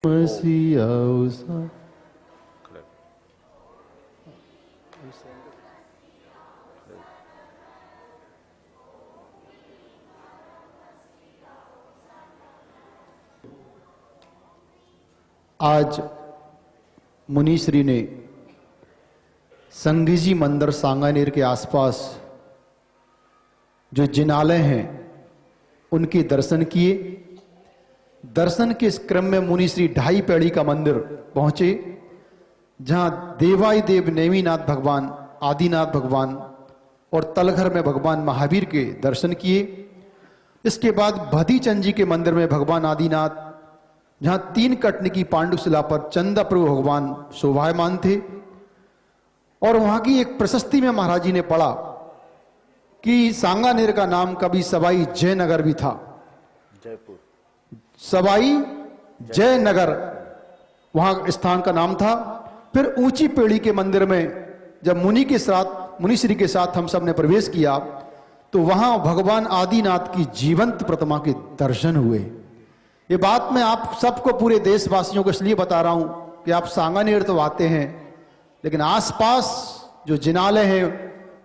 मसीहा उसा आज मुनीश्री ने संघजी मंदिर सांगानेर के आसपास जो जिनालय हैं उनके दर्शन किए। दर्शन के इस क्रम में मुनीश्री ढाई पैड़ी का मंदिर पहुंचे, जहां देवाई देव नेमीनाथ भगवान, आदिनाथ भगवान और तलघर में भगवान महावीर के दर्शन किए। इसके बाद भदीचंद जी के मंदिर में भगवान आदिनाथ, जहां 3 कटने की पांडुशिला पर चंदा प्रभु भगवान शोभायमान थे। और वहां की एक प्रशस्ति में महाराज जी ने पढ़ा कि सांगानेर का नाम कभी सवाई जयनगर भी था। जयपुर सवाई जयनगर वहां स्थान का नाम था। फिर ऊंची पेड़ी के मंदिर में जब मुनीश्री के साथ हम सब ने प्रवेश किया तो वहां भगवान आदिनाथ की जीवंत प्रतिमा के दर्शन हुए। ये बात मैं आप सबको, पूरे देशवासियों को इसलिए बता रहा हूं कि आप सांगानेर तो आते हैं, लेकिन आसपास जो जिनालय हैं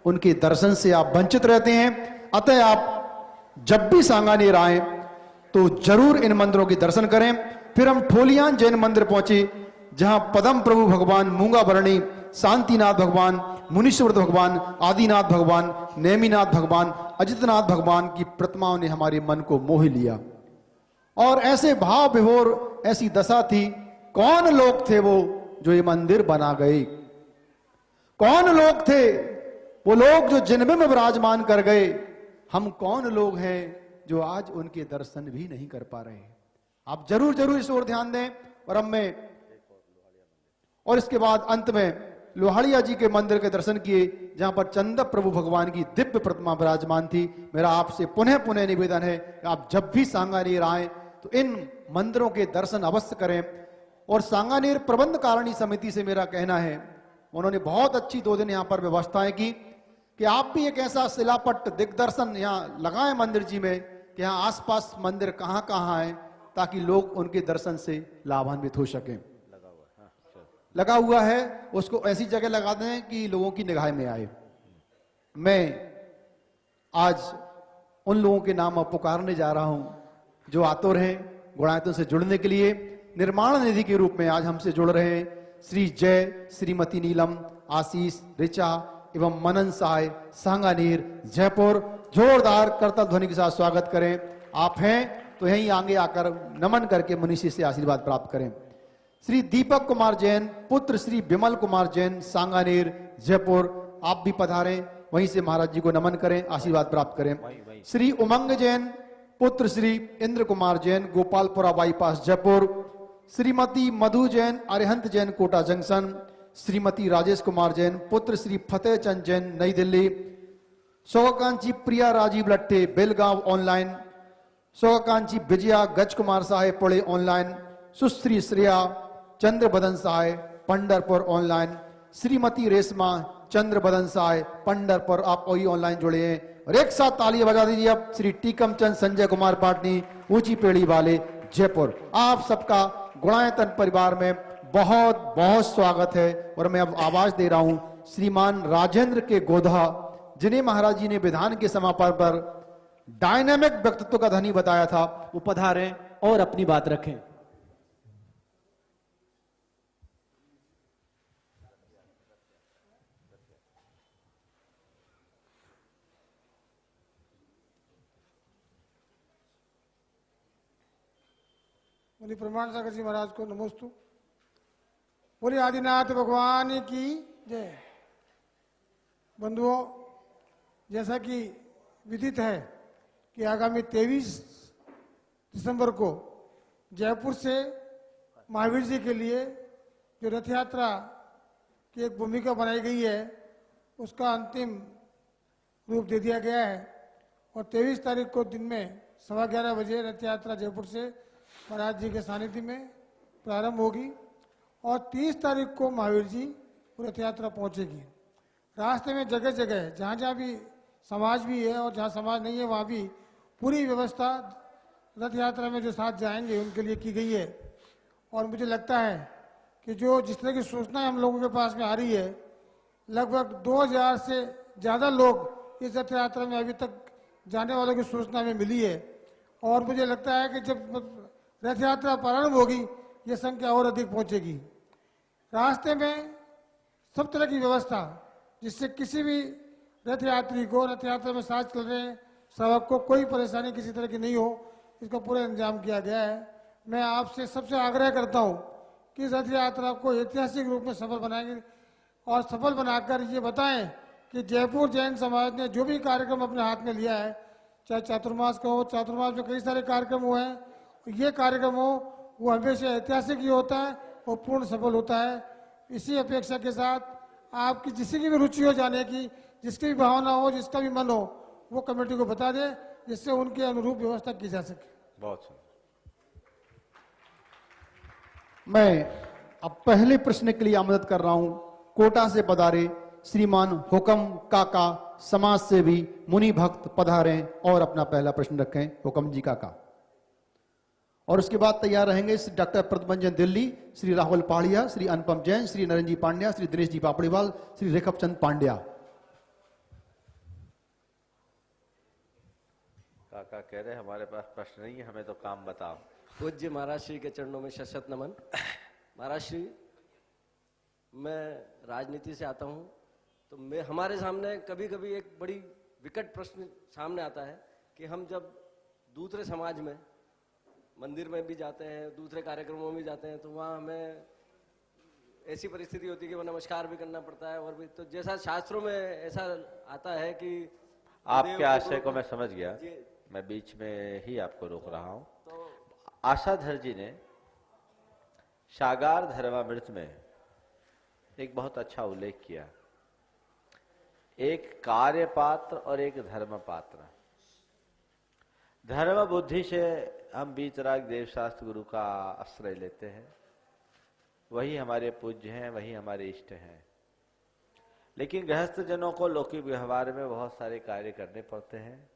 उनके दर्शन से आप वंचित रहते हैं। अतः आप जब भी सांगानेर आए तो जरूर इन मंदिरों के दर्शन करें। फिर हम ठोलियान जैन मंदिर पहुंचे, जहां पदम प्रभु भगवान, मूंगा भरणी, शांतिनाथ भगवान, मुनीश्वर भगवान, आदिनाथ भगवान, नेमीनाथ भगवान, अजितनाथ भगवान की प्रतिमाओं ने हमारे मन को मोह लिया। और ऐसे भाव विभोर, ऐसी दशा थी। कौन लोग थे वो जो ये मंदिर बना गए? कौन लोग थे वो लोग जो जिनमें विराजमान कर गए? हम कौन लोग हैं जो आज उनके दर्शन भी नहीं कर पा रहे हैं? आप जरूर जरूर इस ओर ध्यान दें। और इसके बाद अंत में लोहाड़िया जी के मंदिर के दर्शन किए, जहां पर चंदा प्रभु भगवान की दिव्य प्रतिमा विराजमान थी। मेरा आपसे पुनः पुनः निवेदन है कि आप जब भी सांगानेर आए तो इन मंदिरों के दर्शन अवश्य करें। और सांगानेर प्रबंध कारिणी समिति से मेरा कहना है, उन्होंने बहुत अच्छी 2 दिन यहां पर व्यवस्थाएं की कि आप भी एक ऐसा शिलापट्ट दिग्दर्शन यहां लगाएं मंदिर जी में कि यहां आसपास मंदिर कहां कहां है, ताकि लोग उनके दर्शन से लाभान्वित हो सकें। लगा हुआ है, उसको ऐसी जगह लगा दें कि लोगों की निगाह में आए। मैं आज उन लोगों के नाम पुकारने जा रहा हूं जो आतुर हैं गुणायतों से जुड़ने के लिए। निर्माण निधि के रूप में आज हमसे जुड़ रहे हैं श्री जय, श्रीमती नीलम, आशीष, ऋचा एवं मनन सहाय, सांगानेर, जयपुर। जोरदार करतल ध्वनि के साथ स्वागत करें। आप हैं तो यहीं आगे आकर नमन करके मुनीश्री से आशीर्वाद प्राप्त करें। श्री दीपक कुमार जैन, पुत्र श्री विमल कुमार जैन, सांगानेर, जयपुर। आप भी पधारें, वहीं से महाराज जी को नमन करें, आशीर्वाद प्राप्त करें। श्री उमंग जैन, पुत्र श्री इंद्र कुमार जैन, गोपालपुरा बाईपास, जयपुर। श्रीमती मधु जैन, अरिहंत जैन, कोटा जंक्शन। श्रीमती राजेश कुमार जैन, पुत्र श्री फतेह चंद जैन, नई दिल्ली। शोकाकांक्षी प्रिया राजीव लट्टे, बेलगांव, ऑनलाइन। शोकाकांक्षी विजया गज कुमार साहेब, पुणे, ऑनलाइन। सुश्री श्रेया चंद्र बदन साय, पंडरपुर, ऑनलाइन। श्रीमती रेशमा चंद्र बदन साय, पंडरपुर। आप वही ऑनलाइन जुड़े हैं। और एक साथ तालियां बजा दीजिए अब श्री टीकम चंद संजय कुमार पाटनी, ऊंची पेड़ी वाले, जयपुर। आप सबका गुणायतन परिवार में बहुत बहुत स्वागत है। और मैं अब आवाज दे रहा हूं श्रीमान राजेंद्र के गोधा, जिन्हें महाराज जी ने विधान के समापन पर डायनामिक व्यक्तित्व का धनी बताया था, वो पधारें और अपनी बात रखें। मुनि प्रमाण सागर जी महाराज को नमोस्तु। बोले आदिनाथ भगवान की जय। बंधुओं, जैसा कि विदित है कि आगामी 23 दिसंबर को जयपुर से महावीर जी के लिए जो रथ यात्रा की एक भूमिका बनाई गई है, उसका अंतिम रूप दे दिया गया है। और 23 तारीख को दिन में 11:15 बजे रथ यात्रा जयपुर से महाराज जी के सानिध्य में प्रारंभ होगी और 30 तारीख को महावीर जी रथ यात्रा पहुंचेगी। रास्ते में जगह जगह जहाँ जहाँ भी समाज भी है और जहाँ समाज नहीं है वहाँ भी पूरी व्यवस्था रथ यात्रा में जो साथ जाएंगे उनके लिए की गई है। और मुझे लगता है कि जो जिस तरह की सूचना हम लोगों के पास में आ रही है, लगभग 2000 से ज़्यादा लोग इस रथ यात्रा में अभी तक जाने वालों की सूचना हमें मिली है। और मुझे लगता है कि जब रथ यात्रा प्रारंभ होगी ये संख्या और अधिक पहुंचेगी। रास्ते में सब तरह की व्यवस्था, जिससे किसी भी रथ यात्री को, रथ यात्रा में साथ चल रहे श्रावक को कोई परेशानी किसी तरह की नहीं हो, इसका पूरा इंतजाम किया गया है। मैं आपसे सबसे आग्रह करता हूं कि रथ यात्रा को ऐतिहासिक रूप में सफल बनाएंगे और सफल बनाकर ये बताएं कि जयपुर जैन समाज ने जो भी कार्यक्रम अपने हाथ में लिया है, चाहे चातुर्मास का हो, चातुर्मास में कई सारे कार्यक्रम हुए हैं, ये कार्यक्रम हो वो हमेशा ऐतिहासिक ही होता है और पूर्ण सफल होता है। इसी अपेक्षा के साथ आपकी जिसकी भी रुचि हो जाने की, जिसकी भी भावना हो, जिसका भी मन हो, वो कमेटी को बता दे, जिससे उनके अनुरूप व्यवस्था की जा सके। बहुत सुंदर। मैं अब पहले प्रश्न के लिए आमंत्रित कर रहा हूं कोटा से पधारे श्रीमान हुकम काका, समाज सेवी मुनि भक्त पधारें और अपना पहला प्रश्न रखें। हुकम जी काका। और उसके बाद तैयार रहेंगे श्री डॉक्टर प्रतिभंजन दिल्ली, श्री राहुल पाड़िया, श्री अनुपम जैन, श्री नरेंद्र जी पांड्या, श्री दिनेश जी पापड़ीवाल, श्री रेखव चंद पांड्या। काका कह रहे हमारे पास प्रश्न नहीं है, हमें तो काम बताओ। पूज्य महाराज श्री के चरणों में शत नमन। महाराज श्री, मैं राजनीति से आता हूँ, तो मैं हमारे सामने कभी कभी एक बड़ी विकट प्रश्न सामने आता है कि हम जब दूसरे समाज में मंदिर में भी जाते हैं, दूसरे कार्यक्रमों में भी जाते हैं, तो वहाँ हमें ऐसी परिस्थिति होती है कि वो नमस्कार भी करना पड़ता है। और भी तो जैसा शास्त्रों में ऐसा आता है कि आपके आशय को मैं समझ गया, मैं बीच में ही आपको रोक रहा हूँ। तो आशाधर जी ने शागार धर्मामृत में एक बहुत अच्छा उल्लेख किया, एक कार्य पात्र और एक धर्म पात्र। धर्म बुद्धि से हम बीतराग देवशास्त्र गुरु का आश्रय लेते हैं, वही हमारे पूज्य हैं, वही हमारे इष्ट हैं। लेकिन गृहस्थ जनों को लौकिक व्यवहार में बहुत सारे कार्य करने पड़ते हैं।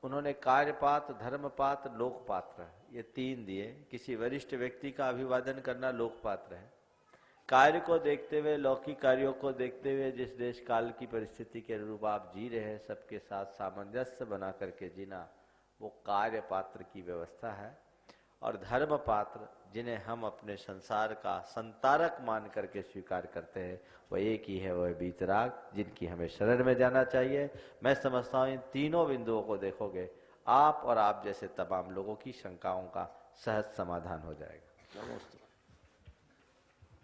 उन्होंने कार्यपात्र, धर्मपात्र, लोकपात्र, ये तीन दिए। किसी वरिष्ठ व्यक्ति का अभिवादन करना लोकपात्र है। कार्य को देखते हुए, लौकिक कार्यों को देखते हुए, जिस देश काल की परिस्थिति के अनुरूप आप जी रहे हैं, सबके साथ सामंजस्य बना करके जीना, वो कार्य पात्र की व्यवस्था है। और धर्म पात्र, जिन्हें हम अपने संसार का संतारक मान करके स्वीकार करते हैं, वह एक ही है, वह बीतराग, जिनकी हमें शरण में जाना चाहिए। मैं समझता हूँ इन तीनों बिंदुओं को देखोगे, आप और आप जैसे तमाम लोगों की शंकाओं का सहज समाधान हो जाएगा।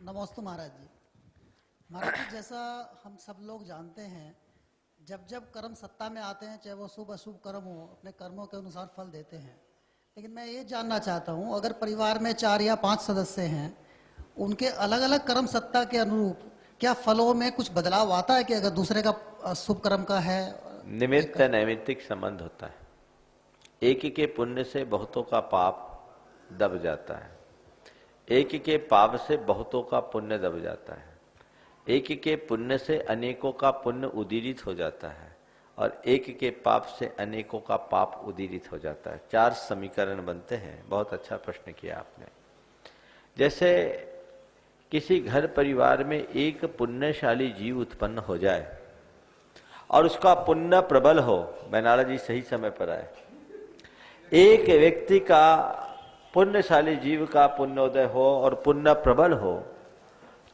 नमस्ते महाराज जी। महाराज जी, जैसा हम सब लोग जानते हैं, जब जब कर्म सत्ता में आते हैं, चाहे वो शुभ अशुभ कर्म हो, अपने कर्मों के अनुसार फल देते हैं। लेकिन मैं ये जानना चाहता हूँ, अगर परिवार में 4 या 5 सदस्य हैं, उनके अलग अलग कर्म सत्ता के अनुरूप क्या फलों में कुछ बदलाव आता है कि अगर दूसरे का शुभ कर्म का है? निमित्त नैमित्तिक संबंध होता है। एक के पुण्य से बहुतों का पाप दब जाता है, एक के पाप से बहुतों का पुण्य दब जाता है, एक के पुण्य से अनेकों का पुण्य उदीरित हो जाता है, और एक के पाप से अनेकों का पाप उदीरित हो जाता है। 4 समीकरण बनते हैं। बहुत अच्छा प्रश्न किया आपने। जैसे किसी घर परिवार में एक पुण्यशाली जीव उत्पन्न हो जाए और उसका पुण्य प्रबल हो, बैनाला जी सही समय पर आए, एक व्यक्ति का पुण्यशाली जीव का पुण्योदय हो और पुण्य प्रबल हो,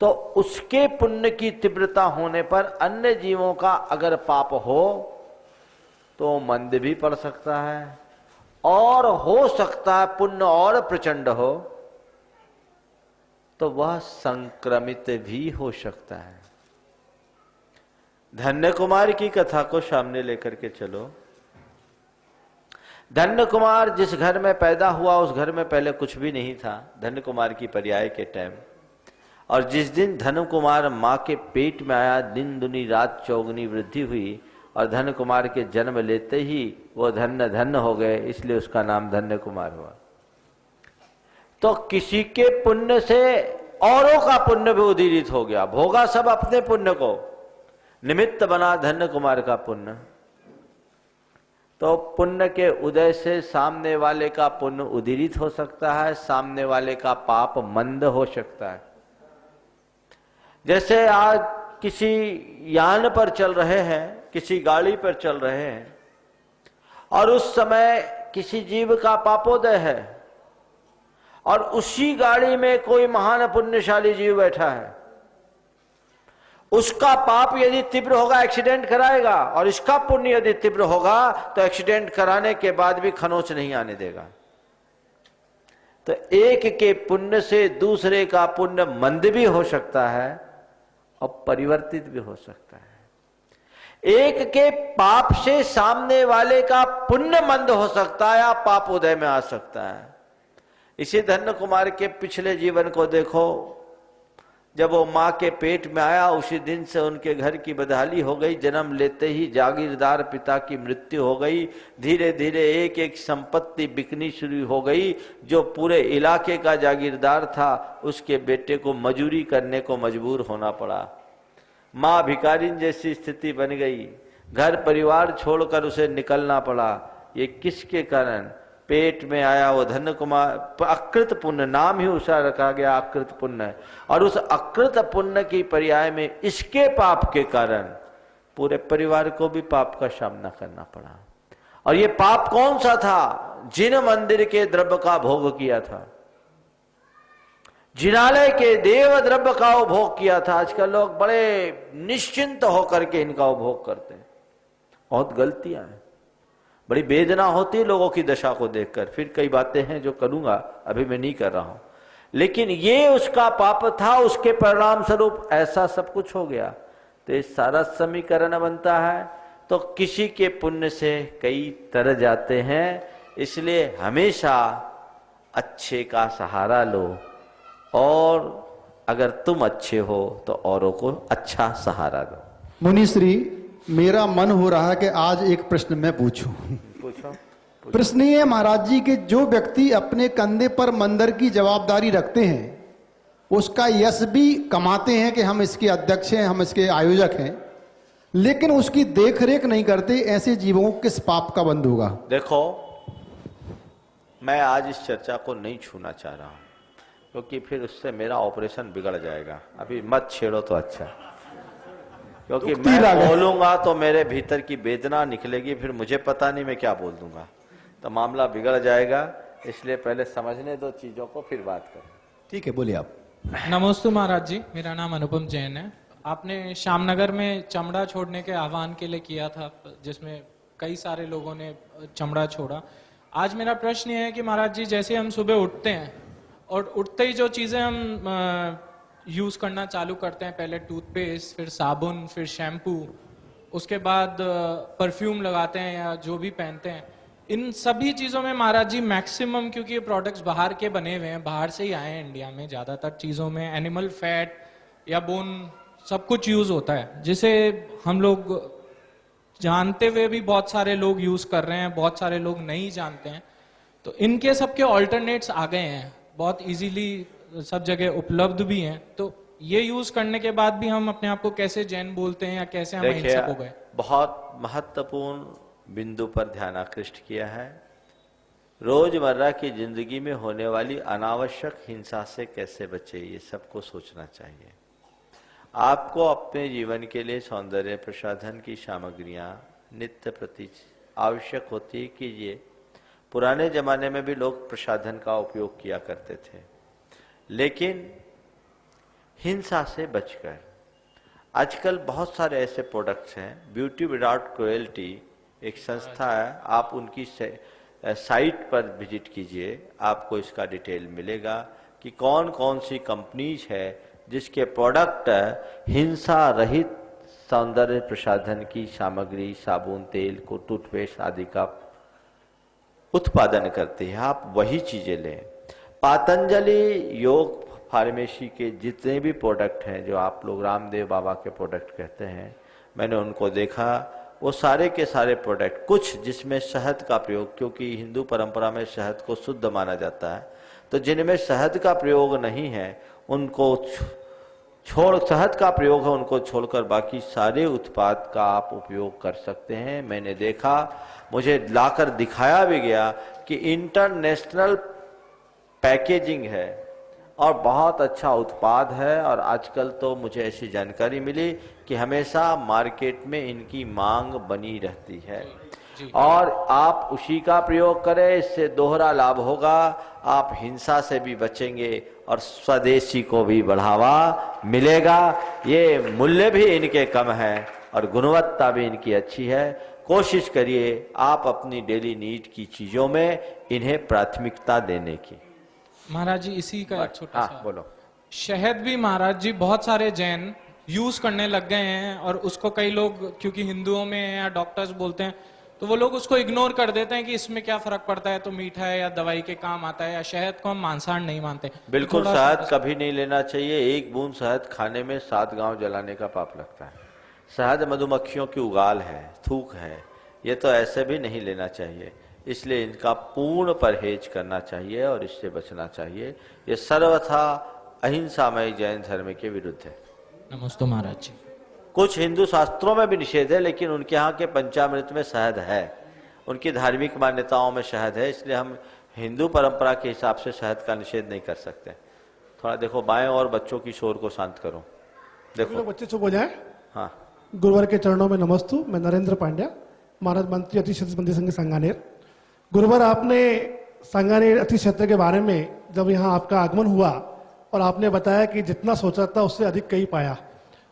तो उसके पुण्य की तीव्रता होने पर अन्य जीवों का अगर पाप हो तो मंद भी पड़ सकता है, और हो सकता है पुण्य और प्रचंड हो तो वह संक्रमित भी हो सकता है। धन्य कुमार की कथा को सामने लेकर के चलो। धन्य कुमार जिस घर में पैदा हुआ, उस घर में पहले कुछ भी नहीं था, धन्य कुमार की पर्याय के टाइम। और जिस दिन धन्य कुमार माँ के पेट में आया, दिन दुनी रात चौगुनी वृद्धि हुई, और धन्य कुमार के जन्म लेते ही वो धन्य धन्य हो गए, इसलिए उसका नाम धन्य कुमार हुआ। तो किसी के पुण्य से औरों का पुण्य भी उदीरित हो गया, भोगा सब अपने पुण्य को, निमित्त बना धन्य कुमार का पुण्य। तो पुण्य के उदय से सामने वाले का पुण्य उदीरित हो सकता है, सामने वाले का पाप मंद हो सकता है। जैसे आज किसी यान पर चल रहे हैं, किसी गाड़ी पर चल रहे हैं, और उस समय किसी जीव का पापोदय है और उसी गाड़ी में कोई महान पुण्यशाली जीव बैठा है, उसका पाप यदि तीव्र होगा एक्सीडेंट कराएगा, और इसका पुण्य यदि तीव्र होगा तो एक्सीडेंट कराने के बाद भी खनोच नहीं आने देगा। तो एक के पुण्य से दूसरे का पुण्य मंद भी हो सकता है और परिवर्तित भी हो सकता है। एक के पाप से सामने वाले का पुण्य मंद हो सकता है या पाप उदय में आ सकता है। इसी धन्य कुमार के पिछले जीवन को देखो, जब वो मां के पेट में आया उसी दिन से उनके घर की बदहाली हो गई। जन्म लेते ही जागीरदार पिता की मृत्यु हो गई। धीरे धीरे एक एक संपत्ति बिकनी शुरू हो गई। जो पूरे इलाके का जागीरदार था उसके बेटे को मजूरी करने को मजबूर होना पड़ा। मां भिखारिन जैसी स्थिति बन गई। घर परिवार छोड़कर उसे निकलना पड़ा। ये किसके कारण? पेट में आया वो धन्य कुमार, अकृत पुण्य, नाम ही उसका रखा गया अकृत पुण्य। और उस अकृत पुण्य की पर्याय में इसके पाप के कारण पूरे परिवार को भी पाप का सामना करना पड़ा। और ये पाप कौन सा था? जिन मंदिर के द्रव्य का भोग किया था, जिनालय के देव द्रव्य का उपभोग किया था। आजकल लोग बड़े निश्चिंत होकर के इनका उपभोग करते हैं। बहुत गलतियां हैं, बड़ी वेदना होती है लोगों की दशा को देखकर। फिर कई बातें हैं जो करूंगा, अभी मैं नहीं कर रहा हूं, लेकिन ये उसका पाप था, उसके परिणाम स्वरूप ऐसा सब कुछ हो गया। तो ये सारा समीकरण बनता है। तो किसी के पुण्य से कई तर जाते हैं, इसलिए हमेशा अच्छे का सहारा लो, और अगर तुम अच्छे हो तो औरों को अच्छा सहारा दो। मुनिश्री, मेरा मन हो रहा है कि आज एक प्रश्न मैं पूछूं। पूछो। प्रश्न ये है महाराज जी कि जो व्यक्ति अपने कंधे पर मंदिर की जवाबदारी रखते हैं, उसका यश भी कमाते हैं कि हम इसके अध्यक्ष हैं, हम इसके आयोजक हैं, लेकिन उसकी देखरेख नहीं करते, ऐसे जीवों को किस पाप का बंध होगा? देखो, मैं आज इस चर्चा को नहीं छूना चाह रहा हूं, क्योंकि फिर उससे मेरा ऑपरेशन बिगड़ जाएगा। अभी मत छेड़ो तो अच्छा, क्योंकि मैं बोलूंगा तो मेरे भीतर की वेदना निकलेगी, फिर मुझे पता नहीं मैं क्या बोल दूंगा, तो मामला बिगड़ जाएगा। इसलिए पहले समझने दो चीजों को, फिर बात करें। ठीक है, बोलिए आप। नमस्ते महाराज जी, मेरा नाम अनुपम जैन है। आपने श्यामनगर में चमड़ा छोड़ने के आह्वान के लिए किया था, जिसमें कई सारे लोगों ने चमड़ा छोड़ा। आज मेरा प्रश्न ये है कि महाराज जी, जैसे हम सुबह उठते हैं और उठते ही जो चीजें हम यूज करना चालू करते हैं, पहले टूथपेस्ट, फिर साबुन, फिर शैम्पू, उसके बाद परफ्यूम लगाते हैं या जो भी पहनते हैं, इन सभी चीजों में महाराज जी मैक्सिमम, क्योंकि ये प्रोडक्ट्स बाहर के बने हुए हैं, बाहर से ही आए हैं इंडिया में, ज्यादातर चीजों में एनिमल फैट या बोन सब कुछ यूज होता है, जिसे हम लोग जानते हुए भी बहुत सारे लोग यूज कर रहे हैं, बहुत सारे लोग नहीं जानते हैं। तो इनके सबके ऑल्टरनेट्स आ गए हैं, बहुत इजीली सब जगह उपलब्ध भी हैं। तो ये यूज करने के बाद भी हम अपने आप को कैसे जैन बोलते हैं, या कैसे हम अहिंसक हो गए? बहुत महत्वपूर्ण बिंदु पर ध्यान आकृष्ट किया है। रोजमर्रा की जिंदगी में होने वाली अनावश्यक हिंसा से कैसे बचे, ये सबको सोचना चाहिए। आपको अपने जीवन के लिए सौंदर्य प्रसाधन की सामग्रियां नित्य प्रति आवश्यक होती, कीजिए। पुराने जमाने में भी लोग प्रसाधन का उपयोग किया करते थे, लेकिन हिंसा से बचकर। आजकल बहुत सारे ऐसे प्रोडक्ट्स हैं, ब्यूटी विदाउट क्रुएल्टी एक संस्था है, आप उनकी साइट पर विजिट कीजिए, आपको इसका डिटेल मिलेगा कि कौन कौन सी कंपनीज है जिसके प्रोडक्ट हिंसा रहित सौंदर्य प्रसाधन की सामग्री, साबुन, तेल को, टूथपेस्ट आदि का उत्पादन करती है। आप वही चीजें लें। पतंजलि योग फार्मेसी के जितने भी प्रोडक्ट हैं, जो आप लोग रामदेव बाबा के प्रोडक्ट कहते हैं, मैंने उनको देखा, वो सारे के सारे प्रोडक्ट, कुछ जिसमें शहद का प्रयोग, क्योंकि हिंदू परंपरा में शहद को शुद्ध माना जाता है, तो जिनमें शहद का प्रयोग नहीं है उनको शहद का प्रयोग है उनको छोड़कर बाकी सारे उत्पाद का आप उपयोग कर सकते हैं। मैंने देखा, मुझे लाकर दिखाया भी गया कि इंटरनेशनल पैकेजिंग है और बहुत अच्छा उत्पाद है। और आजकल तो मुझे ऐसी जानकारी मिली कि हमेशा मार्केट में इनकी मांग बनी रहती है और आप उसी का प्रयोग करें, इससे दोहरा लाभ होगा। आप हिंसा से भी बचेंगे और स्वदेशी को भी बढ़ावा मिलेगा। ये मूल्य भी इनके कम है और गुणवत्ता भी इनकी अच्छी है। कोशिश करिए आप अपनी डेली नीड की चीजों में इन्हें प्राथमिकता देने की। महाराज जी इसी का एक छोटा सा बोलो। शहद भी महाराज जी बहुत सारे जैन यूज करने लग गए हैं और उसको कई लोग क्योंकि हिंदुओं में या डॉक्टर्स बोलते हैं तो वो लोग उसको इग्नोर कर देते हैं कि इसमें क्या फर्क पड़ता है, तो मीठा है या दवाई के काम आता है, या शहद को हम मांसाहार नहीं मानते। बिल्कुल शहद कभी नहीं लेना चाहिए। एक बूंद शहद खाने में 7 गांव जलाने का पाप लगता है। शहद मधुमक्खियों की उगाल है, थूक है, ये तो ऐसे भी नहीं लेना चाहिए। इसलिए इनका पूर्ण परहेज करना चाहिए और इससे बचना चाहिए। ये सर्वथा अहिंसामय जैन धर्म के विरुद्ध है। नमस्ते महाराज जी। कुछ हिंदू शास्त्रों में भी निषेध है, लेकिन उनके यहाँ के पंचामृत में शहद है, उनकी धार्मिक मान्यताओं में शहद है। इसलिए हम हिंदू परंपरा के हिसाब से शहद का निषेध नहीं कर सकते। थोड़ा देखो बाएं और बच्चों की शोर को शांत करो। देखो बच्चे चुप हो जाए। हाँ, गुरुवार के चरणों में नमस्तु। मैं नरेंद्र पांड्या, महाराज मंत्री अति क्षेत्र मंदिर संघ सांगानेर। गुरुवार आपने सांगानेर अति क्षेत्र के बारे में जब यहाँ आपका आगमन हुआ और आपने बताया कि जितना सोचा था उससे अधिक कहीं पाया,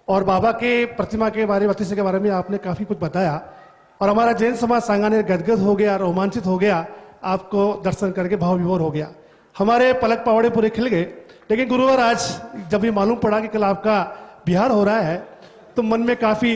और बाबा के प्रतिमा के बारे में, अतिशय के बारे में आपने काफी कुछ बताया और हमारा जैन समाज सांगानेर गदगद हो गया, रोमांचित हो गया, आपको दर्शन करके भाव विभोर हो गया। हमारे पलक पावड़े पूरे खिल गए। लेकिन गुरुवार आज जब ये मालूम पड़ा कि कल आपका बिहार हो रहा है तो मन में काफी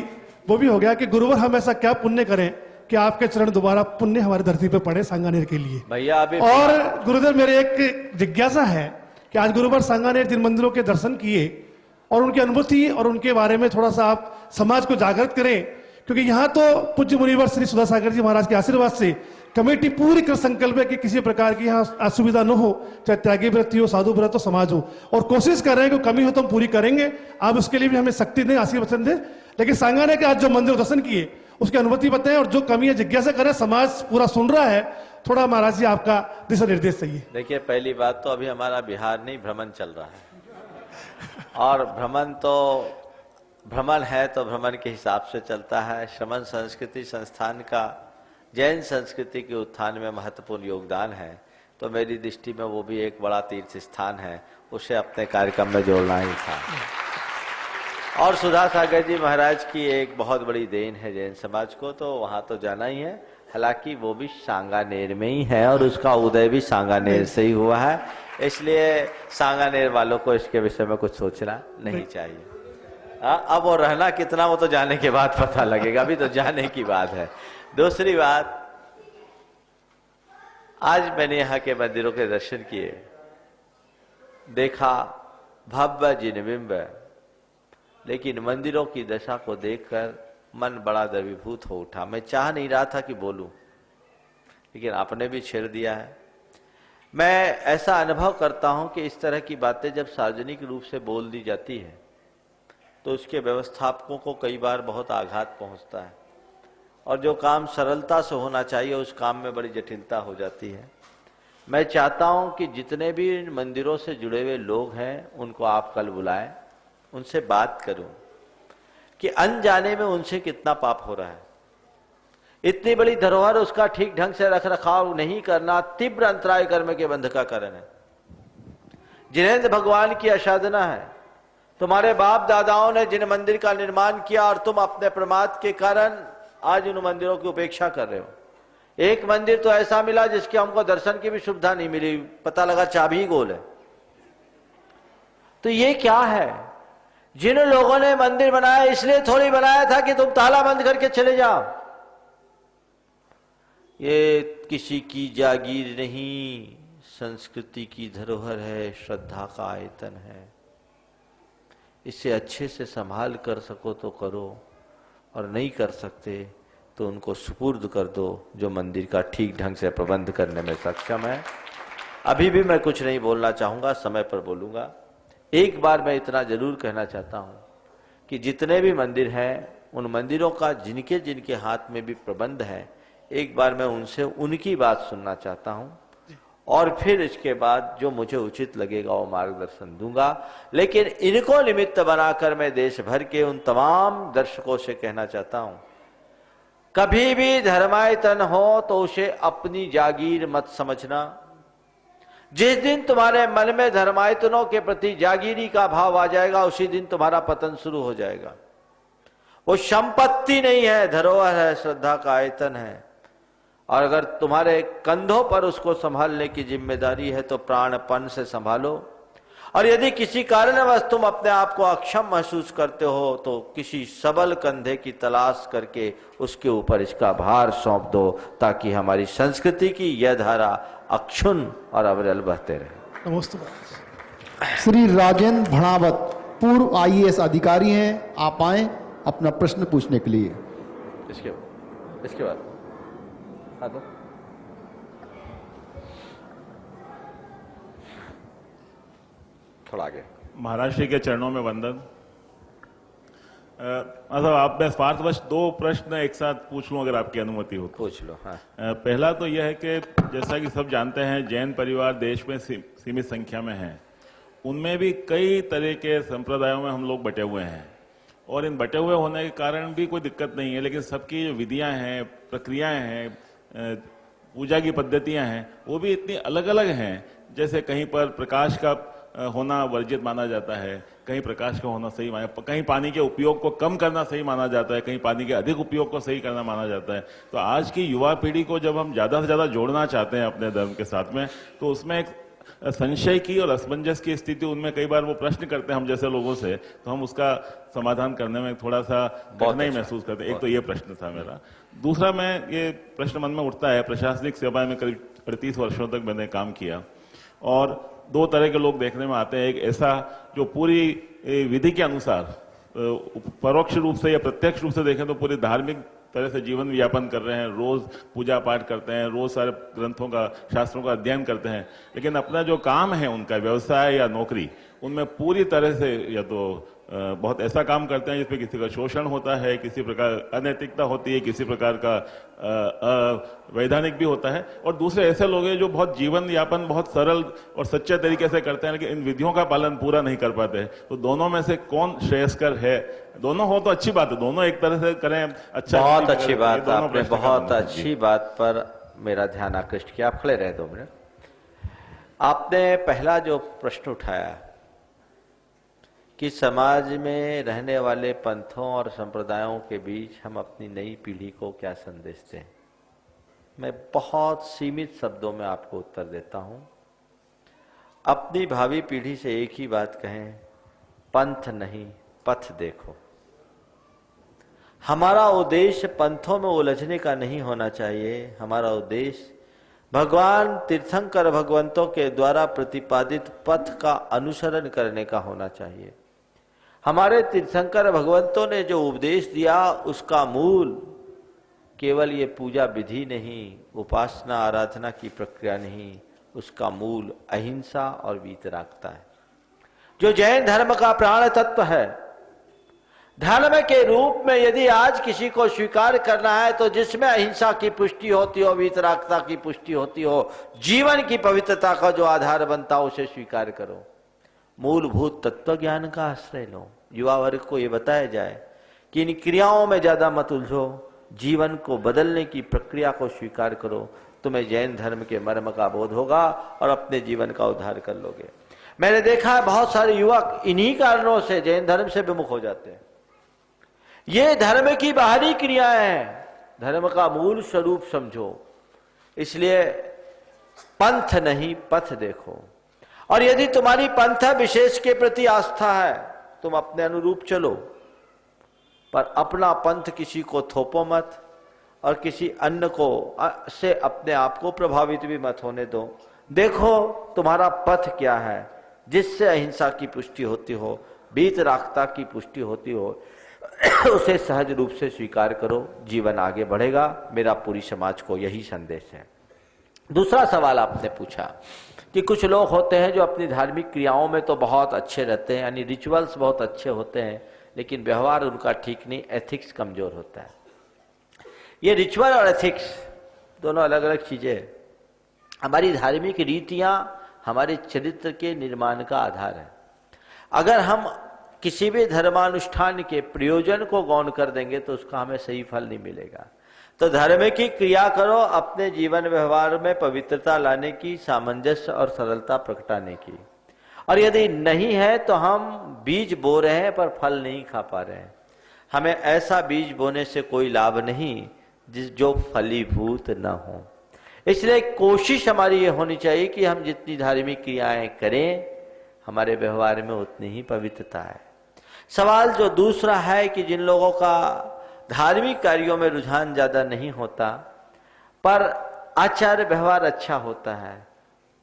वो भी हो गया कि गुरुवार हम ऐसा क्या पुण्य करें कि आपके चरण दोबारा पुण्य हमारी धरती पे पड़े सांगानेर के लिए। भैया अभी और गुरुदेव मेरे एक जिज्ञासा है कि आज गुरुवार सांगानेर जिन मंदिरों के दर्शन किए और उनकी अनुभूति और उनके बारे में थोड़ा सा आप समाज को जागृत करें, क्योंकि यहाँ तो पूज्य मुनिवर श्री सुधा सागर जी महाराज के आशीर्वाद से कमेटी पूरी कर संकल्प है कि किसी प्रकार की यहाँ असुविधा न हो, चाहे त्यागी व्रत हो, साधु व्रत हो, समाज हो, और कोशिश कर रहे हैं कि कमी हो तो हम पूरी करेंगे। आप उसके लिए भी हमें शक्ति दें, आशीर्वचन दें। लेकिन सांगानेर के आज जो मंदिर दर्शन किए उसकी अनुभूति बताएं और जो कमी है जिज्ञासा करें। समाज पूरा सुन रहा है, थोड़ा महाराज जी आपका दिशा निर्देश चाहिए। देखिए, पहली बात तो अभी हमारा बिहार नहीं भ्रमण चल रहा है और भ्रमण है तो भ्रमण के हिसाब से चलता है। श्रमण संस्कृति संस्थान का जैन संस्कृति के उत्थान में महत्वपूर्ण योगदान है, तो मेरी दृष्टि में वो भी एक बड़ा तीर्थ स्थान है, उसे अपने कार्यक्रम में जोड़ना ही था। और सुधा सागर जी महाराज की एक बहुत बड़ी देन है जैन समाज को, तो वहां तो जाना ही है। हालांकि वो भी सांगानेर में ही है और उसका उदय भी सांगानेर से ही हुआ है, इसलिए सांगानेर वालों को इसके विषय में कुछ सोचना नहीं चाहिए। अब वो रहना कितना वो तो जाने के बाद पता लगेगा, अभी तो जाने की बात है। दूसरी बात, आज मैंने यहाँ के मंदिरों के दर्शन किए, देखा भव्य जिनबिंब, लेकिन मंदिरों की दशा को देखकर मन बड़ा द्रवीभूत हो उठा। मैं चाह नहीं रहा था कि बोलूं, लेकिन आपने भी छेड़ दिया है। मैं ऐसा अनुभव करता हूं कि इस तरह की बातें जब सार्वजनिक रूप से बोल दी जाती है तो उसके व्यवस्थापकों को कई बार बहुत आघात पहुंचता है और जो काम सरलता से होना चाहिए उस काम में बड़ी जटिलता हो जाती है। मैं चाहता हूं कि जितने भी इन मंदिरों से जुड़े हुए लोग हैं उनको आप कल बुलाएं, उनसे बात करूं कि अनजाने में उनसे कितना पाप हो रहा है। इतनी बड़ी धरोहर, उसका ठीक ढंग से रख रखाव नहीं करना तीव्र अंतराय कर्म के बंध का कारण है। जिनेंद्र भगवान की आराधना है। तुम्हारे बाप दादाओं ने जिन मंदिर का निर्माण किया और तुम अपने प्रमाद के कारण आज उन मंदिरों की उपेक्षा कर रहे हो। एक मंदिर तो ऐसा मिला जिसके हमको दर्शन की भी सुविधा नहीं मिली, पता लगा चाबी गोल है। तो ये क्या है? जिन लोगों ने मंदिर बनाया इसलिए थोड़ी बनाया था कि तुम ताला बंद करके चले जाओ। ये किसी की जागीर नहीं, संस्कृति की धरोहर है, श्रद्धा का आयतन है। इसे अच्छे से संभाल कर सको तो करो, और नहीं कर सकते तो उनको सुपुर्द कर दो जो मंदिर का ठीक ढंग से प्रबंध करने में सक्षम है। अभी भी मैं कुछ नहीं बोलना चाहूंगा, समय पर बोलूंगा। एक बार मैं इतना जरूर कहना चाहता हूं कि जितने भी मंदिर हैं उन मंदिरों का जिनके जिनके हाथ में भी प्रबंध है, एक बार मैं उनसे उनकी बात सुनना चाहता हूं और फिर इसके बाद जो मुझे उचित लगेगा वो मार्गदर्शन दूंगा। लेकिन इनको निमित्त बनाकर मैं देश भर के उन तमाम दर्शकों से कहना चाहता हूं, कभी भी धर्मायतन हो तो उसे अपनी जागीर मत समझना। जिस दिन तुम्हारे मन में धर्मायतनों के प्रति जागीरी का भाव आ जाएगा, उसी दिन तुम्हारा पतन शुरू हो जाएगा। वो संपत्ति नहीं है, धरोहर है, श्रद्धा का आयतन है। और अगर तुम्हारे कंधों पर उसको संभालने की जिम्मेदारी है तो प्राणपण से संभालो। और यदि किसी कारणवश तुम अपने आप को अक्षम महसूस करते हो तो किसी सबल कंधे की तलाश करके उसके ऊपर इसका भार सौंप दो, ताकि हमारी संस्कृति की यह धारा अक्षुण्ण और अविरल बहते रहे। नमस्ते। श्री राजेंद्र भणावत पूर्व IAS अधिकारी हैं, आप आए अपना प्रश्न पूछने के लिए। इसके बाद हाँ तो थोड़ा आगे। महाराज श्री के चरणों में वंदन। मतलब आप मैं स्वार्थवश 2 प्रश्न एक साथ पूछ लूं, अगर आपकी अनुमति हो तो। पूछ लो। हाँ। पहला तो यह है कि जैसा कि सब जानते हैं, जैन परिवार देश में सीमित संख्या में हैं। उनमें भी कई तरह के संप्रदायों में हम लोग बटे हुए हैं, और इन बटे हुए होने के कारण भी कोई दिक्कत नहीं है, लेकिन सबकी जो विधियां हैं, प्रक्रियाएं हैं, पूजा की पद्धतियां हैं, वो भी इतनी अलग अलग हैं। जैसे कहीं पर प्रकाश का होना वर्जित माना जाता है, कहीं प्रकाश का होना सही माना, कहीं पानी के उपयोग को कम करना सही माना जाता है, कहीं पानी के अधिक उपयोग को सही करना माना जाता है। तो आज की युवा पीढ़ी को जब हम ज्यादा से ज्यादा जोड़ना चाहते हैं अपने धर्म के साथ में, तो उसमें एक संशय की और असमंजस की स्थिति उनमें कई बार वो प्रश्न करते हैं हम जैसे लोगों से, तो हम उसका समाधान करने में थोड़ा सा कठिनाई महसूस करते हैं। एक तो ये प्रश्न था मेरा। दूसरा, मैं ये प्रश्न मन में उठता है, प्रशासनिक सेवा में करीब 38 वर्षों तक मैंने काम किया, और 2 तरह के लोग देखने में आते हैं। एक ऐसा जो पूरी विधि के अनुसार परोक्ष रूप से या प्रत्यक्ष रूप से देखें तो पूरी धार्मिक तरह से जीवन यापन कर रहे हैं, रोज पूजा पाठ करते हैं, रोज सारे ग्रंथों का, शास्त्रों का अध्ययन करते हैं, लेकिन अपना जो काम है उनका, व्यवसाय या नौकरी, उनमें पूरी तरह से या तो बहुत ऐसा काम करते हैं जिसमें किसी का शोषण होता है, किसी प्रकार अनैतिकता होती है, किसी प्रकार का वैधानिक भी होता है, और दूसरे ऐसे लोग हैं जो बहुत जीवन यापन बहुत सरल और सच्चे तरीके से करते हैं, लेकिन इन विधियों का पालन पूरा नहीं कर पाते। तो दोनों में से कौन श्रेयस्कर है? दोनों हो तो अच्छी बात है, दोनों एक तरह से करें अच्छा। बहुत अच्छी बात, आपने बहुत अच्छी बात पर मेरा ध्यान आकृष्ट किया। आप खड़े रहे 2 मिनट। आपने पहला जो प्रश्न उठाया कि समाज में रहने वाले पंथों और संप्रदायों के बीच हम अपनी नई पीढ़ी को क्या संदेश दें, मैं बहुत सीमित शब्दों में आपको उत्तर देता हूं। अपनी भावी पीढ़ी से एक ही बात कहें, पंथ नहीं पथ देखो। हमारा उद्देश्य पंथों में उलझने का नहीं होना चाहिए। हमारा उद्देश्य भगवान तीर्थंकर भगवंतों के द्वारा प्रतिपादित पथ का अनुसरण करने का होना चाहिए। हमारे तीर्थंकर भगवंतों ने जो उपदेश दिया उसका मूल केवल ये पूजा विधि नहीं, उपासना आराधना की प्रक्रिया नहीं, उसका मूल अहिंसा और वीतरागता है, जो जैन धर्म का प्राण तत्व है। धर्म के रूप में यदि आज किसी को स्वीकार करना है तो जिसमें अहिंसा की पुष्टि होती हो, वीतरागता की पुष्टि होती हो, जीवन की पवित्रता का जो आधार बनता हो, उसे स्वीकार करो। मूलभूत तत्व ज्ञान का आश्रय लो। युवा वर्ग को यह बताया जाए कि इन क्रियाओं में ज्यादा मत उलझो, जीवन को बदलने की प्रक्रिया को स्वीकार करो, तुम्हें जैन धर्म के मर्म का बोध होगा और अपने जीवन का उद्धार कर लोगे। मैंने देखा है बहुत सारे युवक इन्हीं कारणों से जैन धर्म से विमुख हो जाते हैं। ये धर्म की बाहरी क्रियाएं हैं, धर्म का मूल स्वरूप समझो। इसलिए पंथ नहीं पथ देखो। और यदि तुम्हारी पंथ विशेष के प्रति आस्था है, तुम अपने अनुरूप चलो, पर अपना पंथ किसी को थोपो मत और किसी अन्य को से अपने आप को प्रभावित भी मत होने दो। देखो तुम्हारा पथ क्या है, जिससे अहिंसा की पुष्टि होती हो, वीतरागता की पुष्टि होती हो, उसे सहज रूप से स्वीकार करो, जीवन आगे बढ़ेगा। मेरा पूरी समाज को यही संदेश है। दूसरा सवाल आपने पूछा कि कुछ लोग होते हैं जो अपनी धार्मिक क्रियाओं में तो बहुत अच्छे रहते हैं, यानी रिचुअल्स बहुत अच्छे होते हैं, लेकिन व्यवहार उनका ठीक नहीं, एथिक्स कमजोर होता है। ये रिचुअल और एथिक्स दोनों अलग अलग चीजें हैं। हमारी धार्मिक रीतियां हमारे चरित्र के निर्माण का आधार है। अगर हम किसी भी धर्मानुष्ठान के प्रयोजन को गौण कर देंगे तो उसका हमें सही फल नहीं मिलेगा। तो धर्म की क्रिया करो अपने जीवन व्यवहार में पवित्रता लाने की, सामंजस्य और सरलता प्रकटाने की। और यदि नहीं है तो हम बीज बो रहे हैं पर फल नहीं खा पा रहे हैं। हमें ऐसा बीज बोने से कोई लाभ नहीं जो फलीभूत न हो। इसलिए कोशिश हमारी ये होनी चाहिए कि हम जितनी धार्मिक क्रियाएं करें हमारे व्यवहार में उतनी ही पवित्रता है। सवाल जो दूसरा है कि जिन लोगों का धार्मिक कार्यों में रुझान ज्यादा नहीं होता पर आचार व्यवहार अच्छा होता है,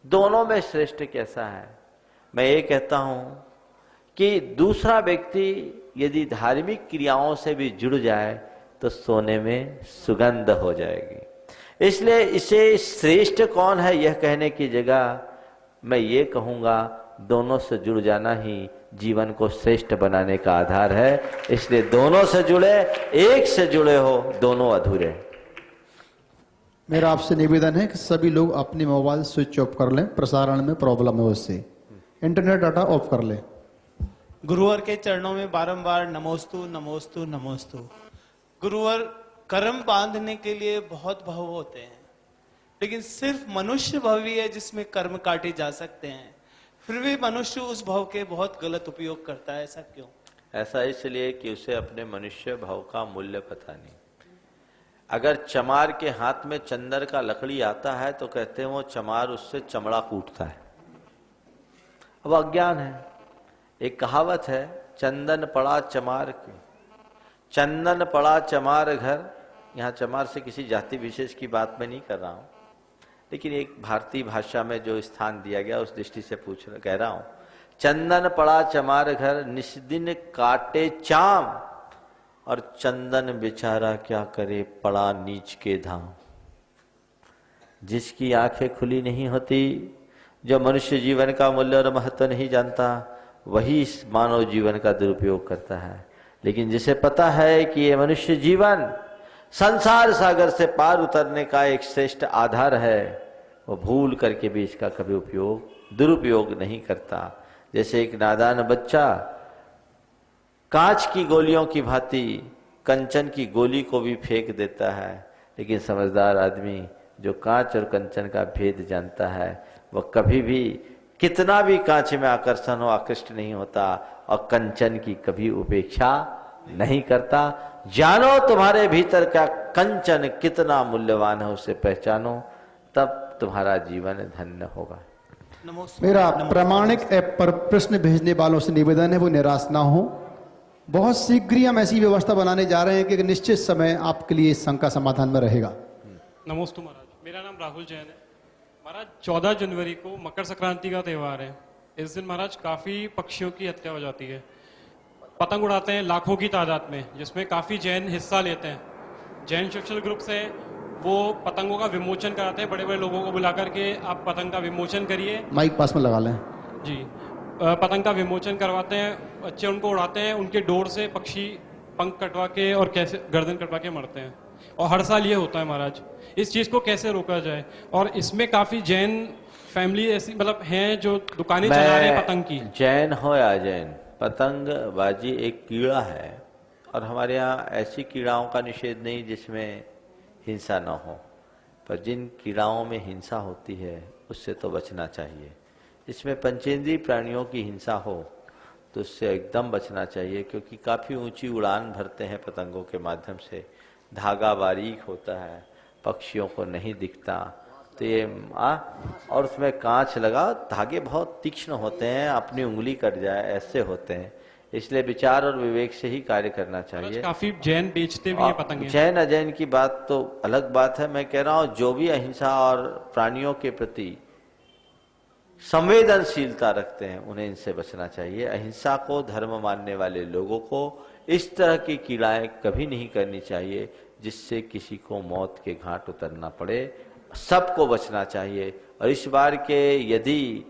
दोनों में श्रेष्ठ कैसा है? मैं ये कहता हूं कि दूसरा व्यक्ति यदि धार्मिक क्रियाओं से भी जुड़ जाए तो सोने में सुगंध हो जाएगी। इसलिए इसे श्रेष्ठ कौन है यह कहने की जगह मैं ये कहूंगा दोनों से जुड़ जाना ही जीवन को श्रेष्ठ बनाने का आधार है। इसलिए दोनों से जुड़े, एक से जुड़े हो, दोनों अधूरे। मेरा आपसे निवेदन है कि सभी लोग अपने मोबाइल स्विच ऑफ कर लें, प्रसारण में प्रॉब्लम है उससे। इंटरनेट डाटा ऑफ कर लें। गुरुवर के चरणों में बारंबार नमोस्तु नमोस्तु नमोस्तु। गुरुवर, कर्म बांधने के लिए बहुत भव होते हैं, लेकिन सिर्फ मनुष्य भव ही है जिसमें कर्म काटे जा सकते हैं। फिर भी मनुष्य उस भव के बहुत गलत उपयोग करता है, ऐसा क्यों? ऐसा इसलिए कि उसे अपने मनुष्य भाव का मूल्य पता नहीं। अगर चमार के हाथ में चंदन का लकड़ी आता है तो कहते हैं वो चमार उससे चमड़ा कूटता है। अब अज्ञान है। एक कहावत है, चंदन पड़ा चमार के, चंदन पड़ा चमार घर। यहाँ चमार से किसी जाति विशेष की बात मैं नहीं कर रहा हूं, लेकिन एक भारतीय भाषा में जो स्थान दिया गया उस दृष्टि से कह रहा हूं। चंदन पड़ा चमार घर, निस्दिन काटे चाम, और चंदन बेचारा क्या करे पड़ा नीच के धाम। जिसकी आंखें खुली नहीं होती, जो मनुष्य जीवन का मूल्य और महत्व नहीं जानता, वही इस मानव जीवन का दुरुपयोग करता है। लेकिन जिसे पता है कि ये मनुष्य जीवन संसार सागर से पार उतरने का एक श्रेष्ठ आधार है, वो भूल करके भी इसका कभी दुरुपयोग नहीं करता। जैसे एक नादान बच्चा कांच की गोलियों की भांति कंचन की गोली को भी फेंक देता है, लेकिन समझदार आदमी जो कांच और कंचन का भेद जानता है वह कभी भी कितना भी कांच में आकर्षण हो आकृष्ट नहीं होता और कंचन की कभी उपेक्षा नहीं करता। जानो तुम्हारे भीतर का कंचन कितना मूल्यवान है, उसे पहचानो, तब तुम्हारा जीवन धन्य होगा। मेरा प्रामाणिक ऐप पर प्रश्न भेजने वालों से निवेदन है वो निराश ना हो। बहुत शीघ्र ही हम ऐसी व्यवस्था बनाने जा रहे हैं कि निश्चित समय आपके लिए इस शंका समाधान में रहेगा। नमोस्तु महाराज, मेरा नाम राहुल जैन है। महाराज 14 जनवरी को मकर संक्रांति का त्यौहार है। इस दिन महाराज काफी पक्षियों की हत्या हो जाती है। पतंग उड़ाते हैं लाखों की तादाद में, जिसमें काफी जैन हिस्सा लेते हैं। जैन सोशल ग्रुप से वो पतंगों का विमोचन कराते हैं, बड़े बड़े लोगों को बुला करके आप पतंग का विमोचन करिए। माइक पास में लगा लें जी। पतंग का विमोचन करवाते हैं, बच्चे उनको उड़ाते हैं, उनके डोर से पक्षी पंख कटवा के और कैसे गर्दन कटवा के मरते हैं। और हर साल ये होता है महाराज। इस चीज को कैसे रोका जाए? और इसमें काफी जैन फैमिली ऐसी मतलब हैं जो दुकानें चला रहे हैं पतंग की। जैन हो या जैन, पतंगबाजी एक कीड़ा है और हमारे यहाँ ऐसी कीड़ाओं का निषेध नहीं जिसमें हिंसा न हो, पर जिन कीड़ाओं में हिंसा होती है उससे तो बचना चाहिए। इसमें पंचेंद्रीय प्राणियों की हिंसा हो तो उससे एकदम बचना चाहिए, क्योंकि काफ़ी ऊंची उड़ान भरते हैं पतंगों के माध्यम से, धागा बारीक होता है, पक्षियों को नहीं दिखता, तो ये और उसमें कांच लगा, धागे बहुत तीक्ष्ण होते हैं, अपनी उंगली कट जाए ऐसे होते हैं। इसलिए विचार और विवेक से ही कार्य करना चाहिए। काफी जैन बेचते भी हैं पतंगे। जैन अजैन की बात तो अलग बात है। मैं कह रहा हूं जो भी अहिंसा और प्राणियों के प्रति संवेदनशीलता रखते हैं उन्हें इनसे बचना चाहिए। अहिंसा को धर्म मानने वाले लोगों को इस तरह की कीड़ाएं कभी नहीं करनी चाहिए जिससे किसी को मौत के घाट उतरना पड़े। सबको बचना चाहिए। और इस बार के यदि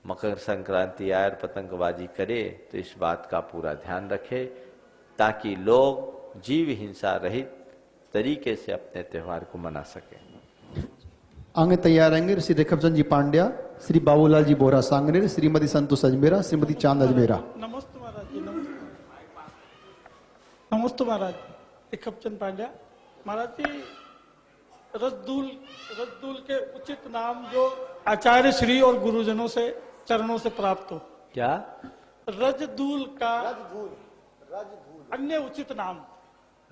मकर संक्रांति आए और पतंगबाजी करे तो इस बात का पूरा ध्यान रखे ताकि लोग जीव हिंसा रहित तरीके से अपने त्योहार को मना सकें। आगे तैयार रहेंगे श्री रेखमचंद जी पांड्या, श्री बाबूलाल जी बोरा सांगनेर, श्रीमती संतोष अजमेरा, श्रीमती चांद अजमेरा। नमस्ते महाराज जी, नमस्ते महाराज। रेखमचंद पांड्या महाराज जी, रजदूल के उचित नाम जो आचार्य श्री और गुरुजनों से चरणों से प्राप्त हो। क्या रजदूल का अन्य उचित नाम,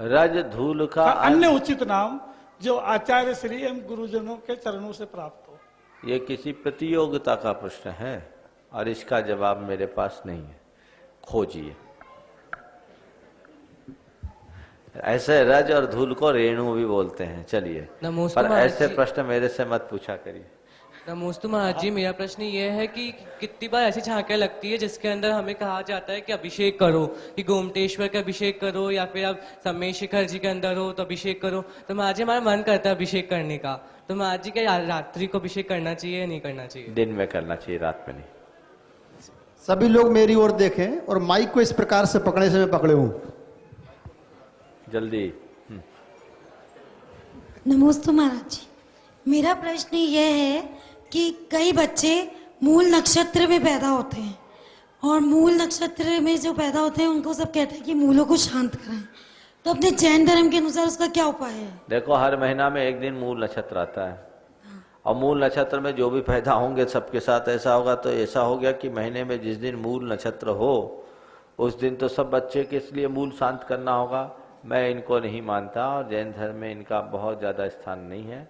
रजधूल का अन्य उचित नाम जो आचार्य श्री एवं गुरुजनों के चरणों से प्राप्त हो। ये किसी प्रतियोगिता का प्रश्न है और इसका जवाब मेरे पास नहीं है, खोजिए। ऐसे रज और धूल को रेणु भी बोलते हैं। चलिए, पर ऐसे प्रश्न मेरे से मत पूछा करिए। नमोस्तु महाराज जी, मेरा प्रश्न ये है कि कितनी बार ऐसी झांकियां लगती है जिसके अंदर हमें कहा जाता है कि अभिषेक करो, कि गोमटेश्वर का अभिषेक करो या फिर आप समय शिखर जी के अंदर हो तो अभिषेक करो। तो महाराज जी हमारा मन करता है अभिषेक करने का, तो महाराज जी क्या रात्रि को अभिषेक करना चाहिए या नहीं करना चाहिए? दिन में करना चाहिए, रात में नहीं। सभी लोग मेरी ओर देखें और माइक को इस प्रकार से पकड़े से मैं पकड़े हूं। जल्दी। नमस्ते महाराज जी, मेरा प्रश्न यह है कि कई बच्चे मूल नक्षत्र में पैदा होते हैं और मूल नक्षत्र में जो पैदा होते हैं उनको सब कहते हैं कि मूलों को शांत कराएं, तो अपने जैन धर्म के अनुसार उसका क्या उपाय है? देखो, हर महीना में एक दिन मूल नक्षत्र आता है और मूल नक्षत्र में जो भी पैदा होंगे सबके साथ ऐसा होगा। तो ऐसा हो गया कि महीने में जिस दिन मूल नक्षत्र हो उस दिन तो सब बच्चे के इसलिए मूल शांत करना होगा। मैं इनको नहीं मानता और जैन धर्म में इनका बहुत ज़्यादा स्थान नहीं है।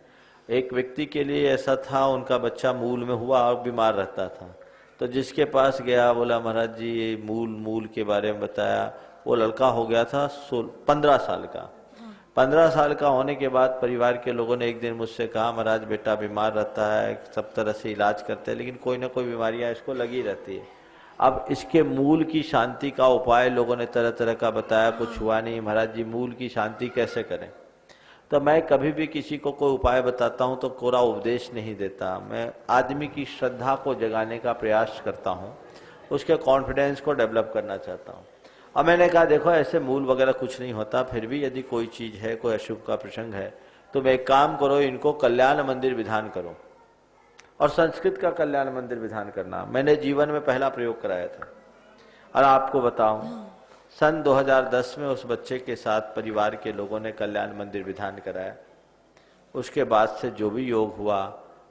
एक व्यक्ति के लिए ऐसा था, उनका बच्चा मूल में हुआ और बीमार रहता था, तो जिसके पास गया बोला महाराज जी ये मूल के बारे में बताया। वो लड़का हो गया था 15 साल का। 15 साल का होने के बाद परिवार के लोगों ने एक दिन मुझसे कहा महाराज बेटा बीमार रहता है, सब तरह से इलाज करते हैं लेकिन कोई ना कोई बीमारियां इसको लगी रहती है। अब इसके मूल की शांति का उपाय लोगों ने तरह तरह का बताया, कुछ हुआ नहीं। महाराज जी मूल की शांति कैसे करें? तो मैं कभी भी किसी को कोई उपाय बताता हूं तो कोरा उपदेश नहीं देता, मैं आदमी की श्रद्धा को जगाने का प्रयास करता हूं, उसके कॉन्फिडेंस को डेवलप करना चाहता हूं। अब मैंने कहा देखो ऐसे मूल वगैरह कुछ नहीं होता, फिर भी यदि कोई चीज है, कोई अशुभ का प्रसंग है तो मैं एक काम करो, इनको कल्याण मंदिर विधान करो। और संस्कृत का कल्याण मंदिर विधान करना मैंने जीवन में पहला प्रयोग कराया था। और आपको बताऊं, सन 2010 में उस बच्चे के साथ परिवार के लोगों ने कल्याण मंदिर विधान कराया। उसके बाद से जो भी योग हुआ,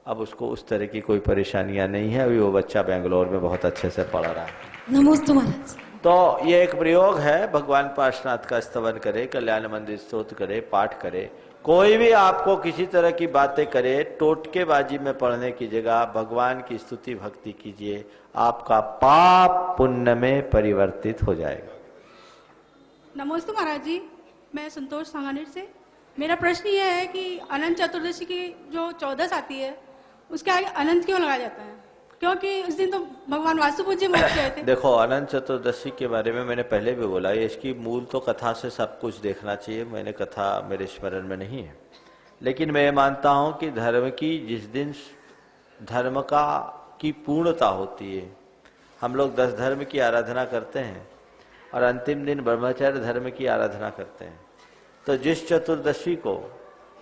अब उसको उस तरह की कोई परेशानियां नहीं है। अभी वो बच्चा बेंगलोर में बहुत अच्छे से पढ़ रहा है। नमस्ते महाराज। तो ये एक प्रयोग है, भगवान पार्श्वनाथ का स्तवन करे, कल्याण मंदिर स्तोत्र करे, पाठ करे। कोई भी आपको किसी तरह की बातें करे, टोटकेबाजी में पढ़ने की जगह भगवान की स्तुति भक्ति कीजिए, आपका पाप पुण्य में परिवर्तित हो जाएगा। नमस्ते महाराज जी, मैं संतोष सांगानेर से। मेरा प्रश्न यह है कि अनंत चतुर्दशी की जो 14 आती है उसके आगे अनंत क्यों लगाया जाता है? क्योंकि उस दिन तो भगवान वासुपूज्य मोक्ष गए थे। देखो, अनंत चतुर्दशी के बारे में मैंने पहले भी बोला, इसकी मूल तो कथा से सब कुछ देखना चाहिए। मैंने कथा मेरे स्मरण में नहीं है, लेकिन मैं मानता हूं कि धर्म की जिस दिन धर्म की पूर्णता होती है, हम लोग 10 धर्म की आराधना करते हैं और अंतिम दिन ब्रह्मचर्य धर्म की आराधना करते हैं। तो जिस चतुर्दशी को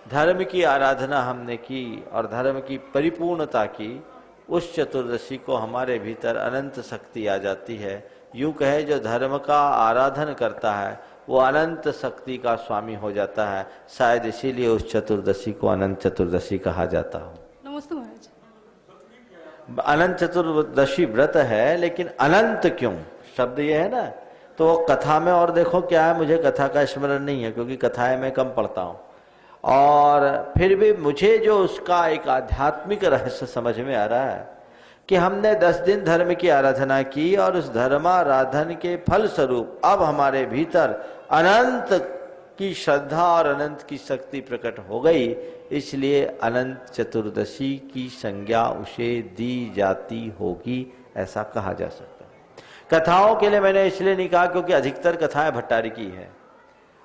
धर्म की आराधना हमने की और धर्म की परिपूर्णता की, उस चतुर्दशी को हमारे भीतर अनंत शक्ति आ जाती है। यूं कहे जो धर्म का आराधन करता है वो अनंत शक्ति का स्वामी हो जाता है। शायद इसीलिए उस चतुर्दशी को अनंत चतुर्दशी कहा जाता हो। नमस्ते महाराज। अनंत चतुर्दशी व्रत है, लेकिन अनंत क्यों शब्द ये है ना, तो कथा में और देखो क्या है, मुझे कथा का स्मरण नहीं है क्योंकि कथाएं मैं कम पढ़ता हूँ। और फिर भी मुझे जो उसका एक आध्यात्मिक रहस्य समझ में आ रहा है कि हमने 10 दिन धर्म की आराधना की और उस धर्माराधन के फल स्वरूप अब हमारे भीतर अनंत की श्रद्धा और अनंत की शक्ति प्रकट हो गई, इसलिए अनंत चतुर्दशी की संज्ञा उसे दी जाती होगी, ऐसा कहा जा सकता है। कथाओं के लिए मैंने इसलिए नहीं कहा क्योंकि अधिकतर कथाएं भट्टारिकी है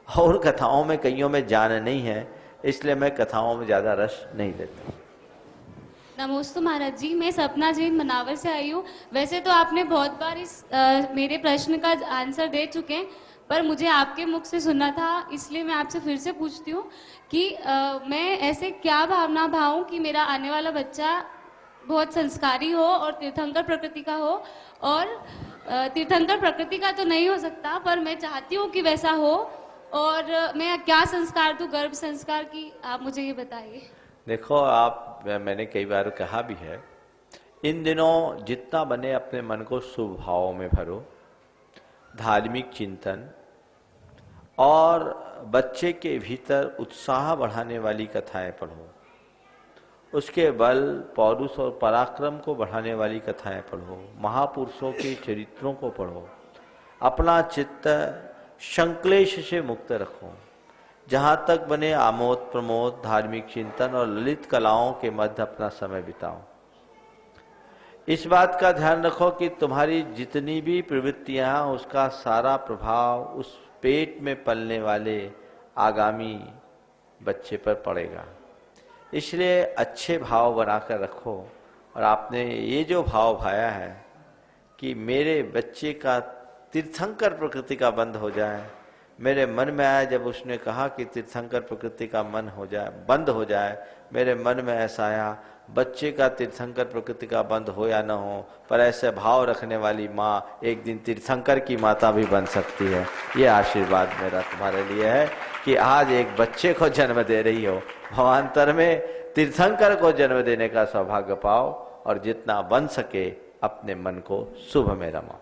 और कथाओं में कईयों में जान नहीं है। इसलिए मैं कथाओं में ज़्यादा रस नहीं लेता। नमोस्तु महाराज जी, मैं सपना जैन मनावर से आई हूँ। वैसे तो आपने बहुत बार इस मेरे प्रश्न का आंसर दे चुके हैं, पर मुझे आपके मुख से सुनना था, इसलिए मैं आपसे फिर से पूछती हूँ कि मैं ऐसे क्या भावना भाऊं कि मेरा आने वाला बच्चा बहुत संस्कारी हो और तीर्थंकर प्रकृति का हो। और तीर्थंकर प्रकृति का तो नहीं हो सकता, पर मैं चाहती हूँ कि वैसा हो। और मैं क्या संस्कार दूं, गर्भ संस्कार की, आप मुझे ये बताइए। देखो आप, मैंने कई बार कहा भी है, इन दिनों जितना बने अपने मन को शुभ भावों में भरो, धार्मिक चिंतन और बच्चे के भीतर उत्साह बढ़ाने वाली कथाएं पढ़ो, उसके बल पौरुष और पराक्रम को बढ़ाने वाली कथाएं पढ़ो, महापुरुषों के चरित्रों को पढ़ो, अपना चित्त संक्लेश से मुक्त रखो, जहाँ तक बने आमोद प्रमोद, धार्मिक चिंतन और ललित कलाओं के मध्य अपना समय बिताओ। इस बात का ध्यान रखो कि तुम्हारी जितनी भी प्रवृत्तियां, उसका सारा प्रभाव उस पेट में पलने वाले आगामी बच्चे पर पड़ेगा। इसलिए अच्छे भाव बनाकर रखो। और आपने ये जो भाव भाया है कि मेरे बच्चे का तीर्थंकर प्रकृति का बंद हो जाए, मेरे मन में आया जब उसने कहा कि तीर्थंकर प्रकृति का मन हो जाए, बंद हो जाए, मेरे मन में ऐसा आया, बच्चे का तीर्थंकर प्रकृति का बंद हो या न हो, पर ऐसे भाव रखने वाली माँ एक दिन तीर्थंकर की माता भी बन सकती है। ये आशीर्वाद मेरा तुम्हारे लिए है कि आज एक बच्चे को जन्म दे रही हो, भवांतर में तीर्थंकर को जन्म देने का सौभाग्य पाओ और जितना बन सके अपने मन को शुभ में रमाओ।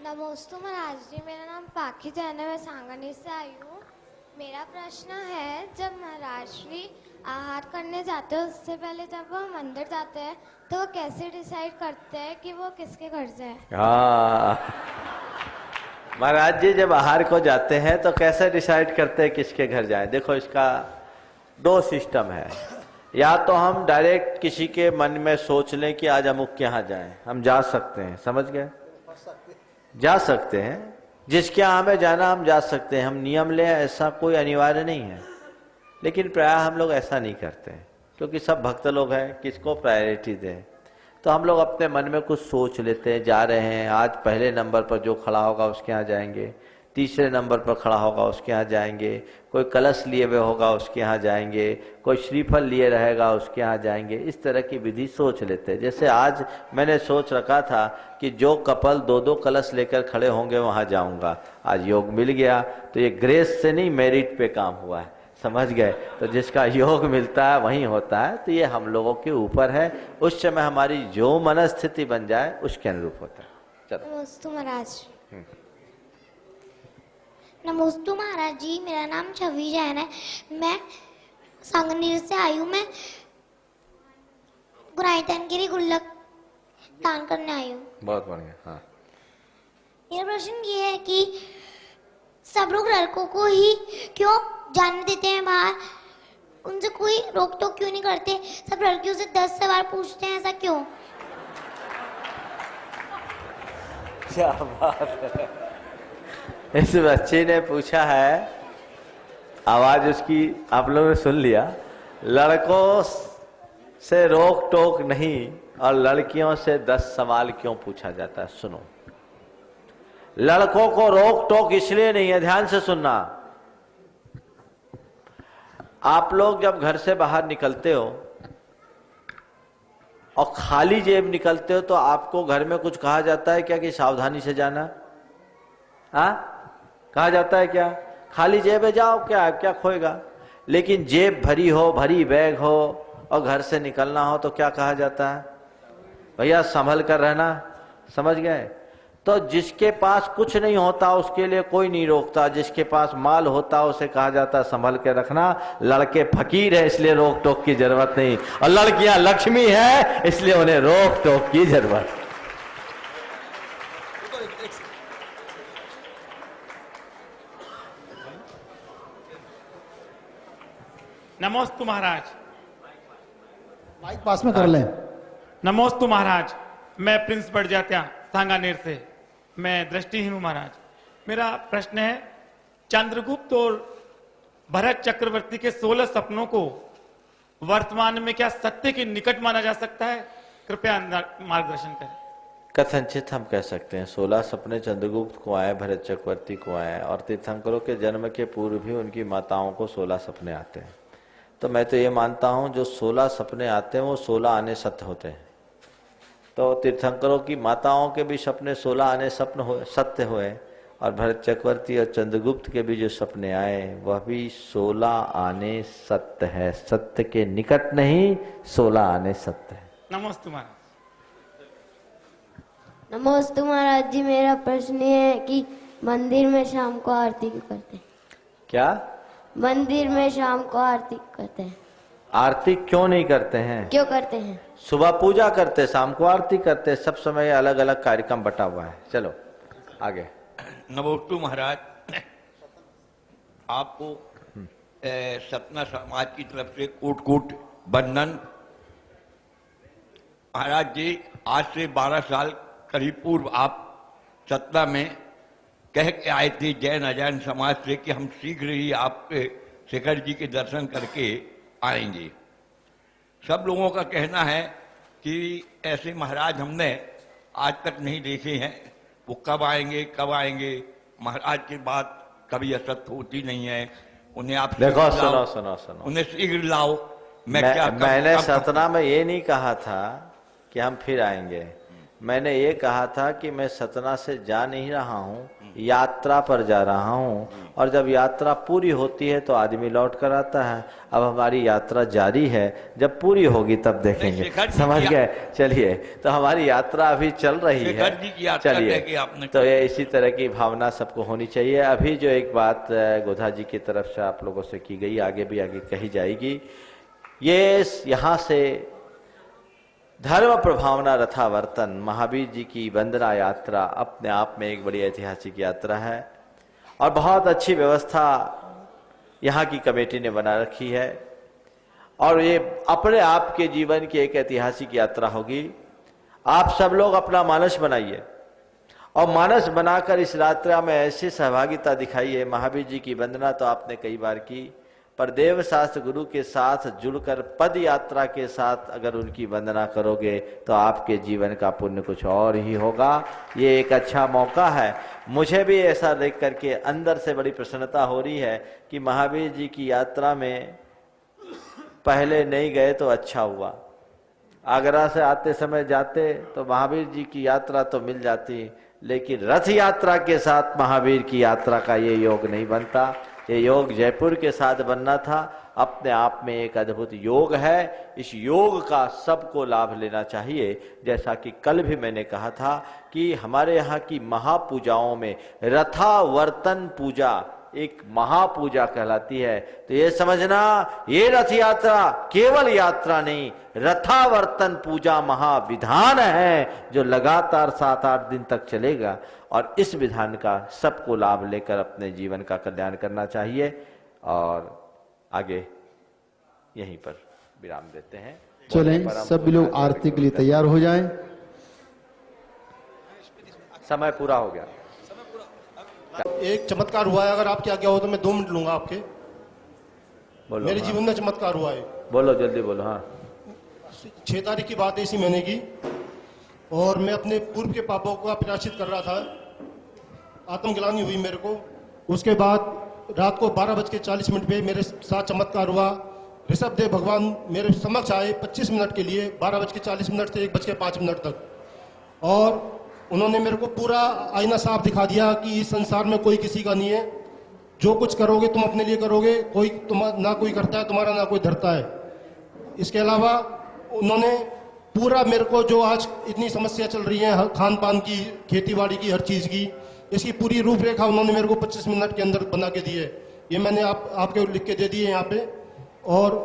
नमोस्तु महाराज जी, मेरा नाम पाखी जैन है, मैं सांगानेर से आई हूँ। मेरा प्रश्न है, जब महाराज श्री आहार करने जाते हैं उससे पहले जब वो मंदिर जाते हैं तो वो कैसे डिसाइड करते हैं कि वो किसके घर जाए? हाँ, महाराज जी जब आहार को जाते हैं तो कैसे डिसाइड करते हैं किसके घर जाए? देखो, इसका दो सिस्टम है। या तो हम डायरेक्ट किसी के मन में सोच लें कि आज अमुक के यहाँ जाएं, हम जा सकते हैं, समझ गए, जा सकते हैं, जिसके यहाँ हमें जाना हम जा सकते हैं, हम नियम ले, ऐसा कोई अनिवार्य नहीं है। लेकिन प्राय हम लोग ऐसा नहीं करते हैं, क्योंकि सब भक्त लोग हैं, किसको प्रायोरिटी दें। तो हम लोग अपने मन में कुछ सोच लेते हैं, जा रहे हैं, आज पहले नंबर पर जो खड़ा होगा उसके यहाँ जाएंगे, तीसरे नंबर पर खड़ा होगा उसके यहाँ जाएंगे, कोई कलश लिए हुए होगा उसके यहाँ जाएंगे, कोई श्रीफल लिए रहेगा उसके यहाँ जाएंगे। इस तरह की विधि सोच लेते हैं। जैसे आज मैंने सोच रखा था कि जो कपल दो दो कलश लेकर खड़े होंगे वहाँ जाऊँगा, आज योग मिल गया, तो ये ग्रेस से नहीं मेरिट पे काम हुआ है, समझ गए। तो जिसका योग मिलता है वहीं होता है। तो ये हम लोगों के ऊपर है, उस समय हमारी जो मनस्थिति बन जाए उसके अनुरूप होता है। चलो। नमोस्तु महाराज। नमोस्तु महाराज जी, मेरा नाम छवि जैन है, मैं सांगानेर से आई हूँ। मैं गुराईतनगिरी गुल्लक दान करने आई हूँ। बहुत बढ़िया। हाँ, मेरा प्रश्न ये है कि सब लोग लड़कों को ही क्यों जाने देते हैं बाहर, उनसे कोई रोक टोक क्यों नहीं करते? सब लड़कियों से 10 सवाल पूछते हैं, ऐसा क्यों? क्या बात है। इस बच्चे ने पूछा है, आवाज उसकी आप लोगों ने सुन लिया, लड़कों से रोक टोक नहीं और लड़कियों से 10 सवाल क्यों पूछा जाता है। सुनो, लड़कों को रोक टोक इसलिए नहीं है, ध्यान से सुनना। आप लोग जब घर से बाहर निकलते हो और खाली जेब निकलते हो तो आपको घर में कुछ कहा जाता है क्या कि सावधानी से जाना? हाँ, कहा जाता है क्या? खाली जेब है जाओ, क्या खोएगा। लेकिन जेब भरी हो, भरी बैग हो और घर से निकलना हो तो क्या कहा जाता है? भैया संभल कर रहना, समझ गए। तो जिसके पास कुछ नहीं होता उसके लिए कोई नहीं रोकता, जिसके पास माल होता उसे कहा जाता है संभल के रखना। लड़के फकीर है इसलिए रोक टोक की जरूरत नहीं, और लड़कियां लक्ष्मी है इसलिए उन्हें रोक टोक की जरूरत। नमोस्तु महाराज। माइक पास में कर लें। नमोस्तु महाराज, मैं प्रिंस बढ़ जात्या सांगानेर से, मैं दृष्टिहीन हूँ महाराज। मेरा प्रश्न है चंद्रगुप्त और भरत चक्रवर्ती के 16 सपनों को वर्तमान में क्या सत्य के निकट माना जा सकता है? कृपया मार्गदर्शन करें। कथनचित हम कह सकते हैं 16 सपने चंद्रगुप्त को आए, भरत चक्रवर्ती को आए, और तीर्थंकरों के जन्म के पूर्व भी उनकी माताओं को 16 सपने आते हैं। तो मैं तो ये मानता हूं जो 16 सपने आते हैं वो 16 आने सत्य होते हैं। तो तीर्थंकरों की माताओं के भी सपने 16 आने सत्य हुए, और भरत चक्रवर्ती और चंद्रगुप्त के भी जो सपने आए वह भी 16 आने सत्य है। सत्य के निकट नहीं, 16 आने सत्य है। नमस्ते महाराज। नमस्ते महाराज जी, मेरा प्रश्न ये है कि मंदिर में शाम को आरती क्यों करते हैं? क्या? मंदिर में शाम को आरती करते हैं? आरती क्यों नहीं करते हैं? क्यों करते हैं? सुबह पूजा करते, शाम को आरती करते, सब समय अलग अलग कार्यक्रम बटा हुआ है। चलो आगे। नमोस्तु महाराज, आपको सतना समाज की तरफ से कोट कोट बंधन। महाराज जी, आज से 12 साल करीब पूर्व आप सतना में कह के आए थे जैन अजैन समाज से कि हम शीघ्र ही आपके शिखर जी के दर्शन करके आएंगे। सब लोगों का कहना है कि ऐसे महाराज हमने आज तक नहीं देखे हैं, वो कब आएंगे कब आएंगे। महाराज की बात कभी असत्य होती नहीं है। उन्हें आप देखो, सुनो, उन्हें शीघ्र लाओ। मैंने सतना में ये नहीं कहा था कि हम फिर आएंगे। मैंने ये कहा था कि मैं सतना से जा नहीं रहा हूँ, यात्रा पर जा रहा हूँ, और जब यात्रा पूरी होती है तो आदमी लौट कर आता है। अब हमारी यात्रा जारी है, जब पूरी होगी तब देखेंगे। समझ गए? चलिए, तो हमारी यात्रा अभी चल रही है। चलिए, तो ये इसी तरह की भावना सबको होनी चाहिए। अभी जो एक बात गोधा जी की तरफ से आप लोगों से की गई, आगे भी आगे कही जाएगी। ये यहाँ से धर्म प्रभावना रथावर्तन महावीर जी की वंदना यात्रा अपने आप में एक बड़ी ऐतिहासिक यात्रा है, और बहुत अच्छी व्यवस्था यहाँ की कमेटी ने बना रखी है, और ये अपने आप के जीवन की एक ऐतिहासिक यात्रा होगी। आप सब लोग अपना मानस बनाइए, और मानस बनाकर इस यात्रा में ऐसी सहभागिता दिखाइए। महावीर जी की वंदना तो आपने कई बार की, पर देव शास्त्र गुरु के साथ जुड़कर पद यात्रा के साथ अगर उनकी वंदना करोगे तो आपके जीवन का पुण्य कुछ और ही होगा। ये एक अच्छा मौका है। मुझे भी ऐसा देख करके अंदर से बड़ी प्रसन्नता हो रही है कि महावीर जी की यात्रा में पहले नहीं गए तो अच्छा हुआ। आगरा से आते समय जाते तो महावीर जी की यात्रा तो मिल जाती, लेकिन रथ यात्रा के साथ महावीर की यात्रा का ये योग नहीं बनता। ये योग जयपुर के साथ बनना था। अपने आप में एक अद्भुत योग है। इस योग का सबको लाभ लेना चाहिए। जैसा कि कल भी मैंने कहा था कि हमारे यहाँ की महापूजाओं में रथावर्तन पूजा एक महापूजा कहलाती है। तो ये समझना, ये रथ यात्रा केवल यात्रा नहीं, रथावर्तन पूजा महाविधान है जो लगातार 7-8 दिन तक चलेगा, और इस विधान का सबको लाभ लेकर अपने जीवन का कल्याण करना चाहिए। और आगे यहीं पर विराम देते हैं। चलें, सभी लोग आरती के लिए तैयार हो जाएं। समय पूरा हो गया। एक चमत्कार हुआ है, अगर आपकी आज्ञा हो तो मैं 2 मिनट लूंगा आपके। बोलो। मेरे हाँ। जीवन में चमत्कार हुआ है। बोलो, जल्दी बोलो। हाँ। 6 तारीख की बात है इसी महीने की, और मैं अपने पूर्व के पापों का प्रायश्चित कर रहा था। आत्मग्लानि हुई मेरे को। उसके बाद रात को 12:40 पे मेरे साथ चमत्कार हुआ। ऋषभदेव भगवान मेरे समक्ष आए 25 मिनट के लिए, 12:40 से 1:05 तक, और उन्होंने मेरे को पूरा आईना साफ दिखा दिया कि इस संसार में कोई किसी का नहीं है। जो कुछ करोगे तुम अपने लिए करोगे, कोई ना कोई करता है तुम्हारा, ना कोई धरता है। इसके अलावा उन्होंने पूरा मेरे को जो आज इतनी समस्या चल रही है खान पान की, खेती बाड़ी की, हर चीज की, इसकी पूरी रूपरेखा उन्होंने मेरे को 25 मिनट के अंदर बना के दी है। ये मैंने आपके लिख के दे दिए यहाँ पे। और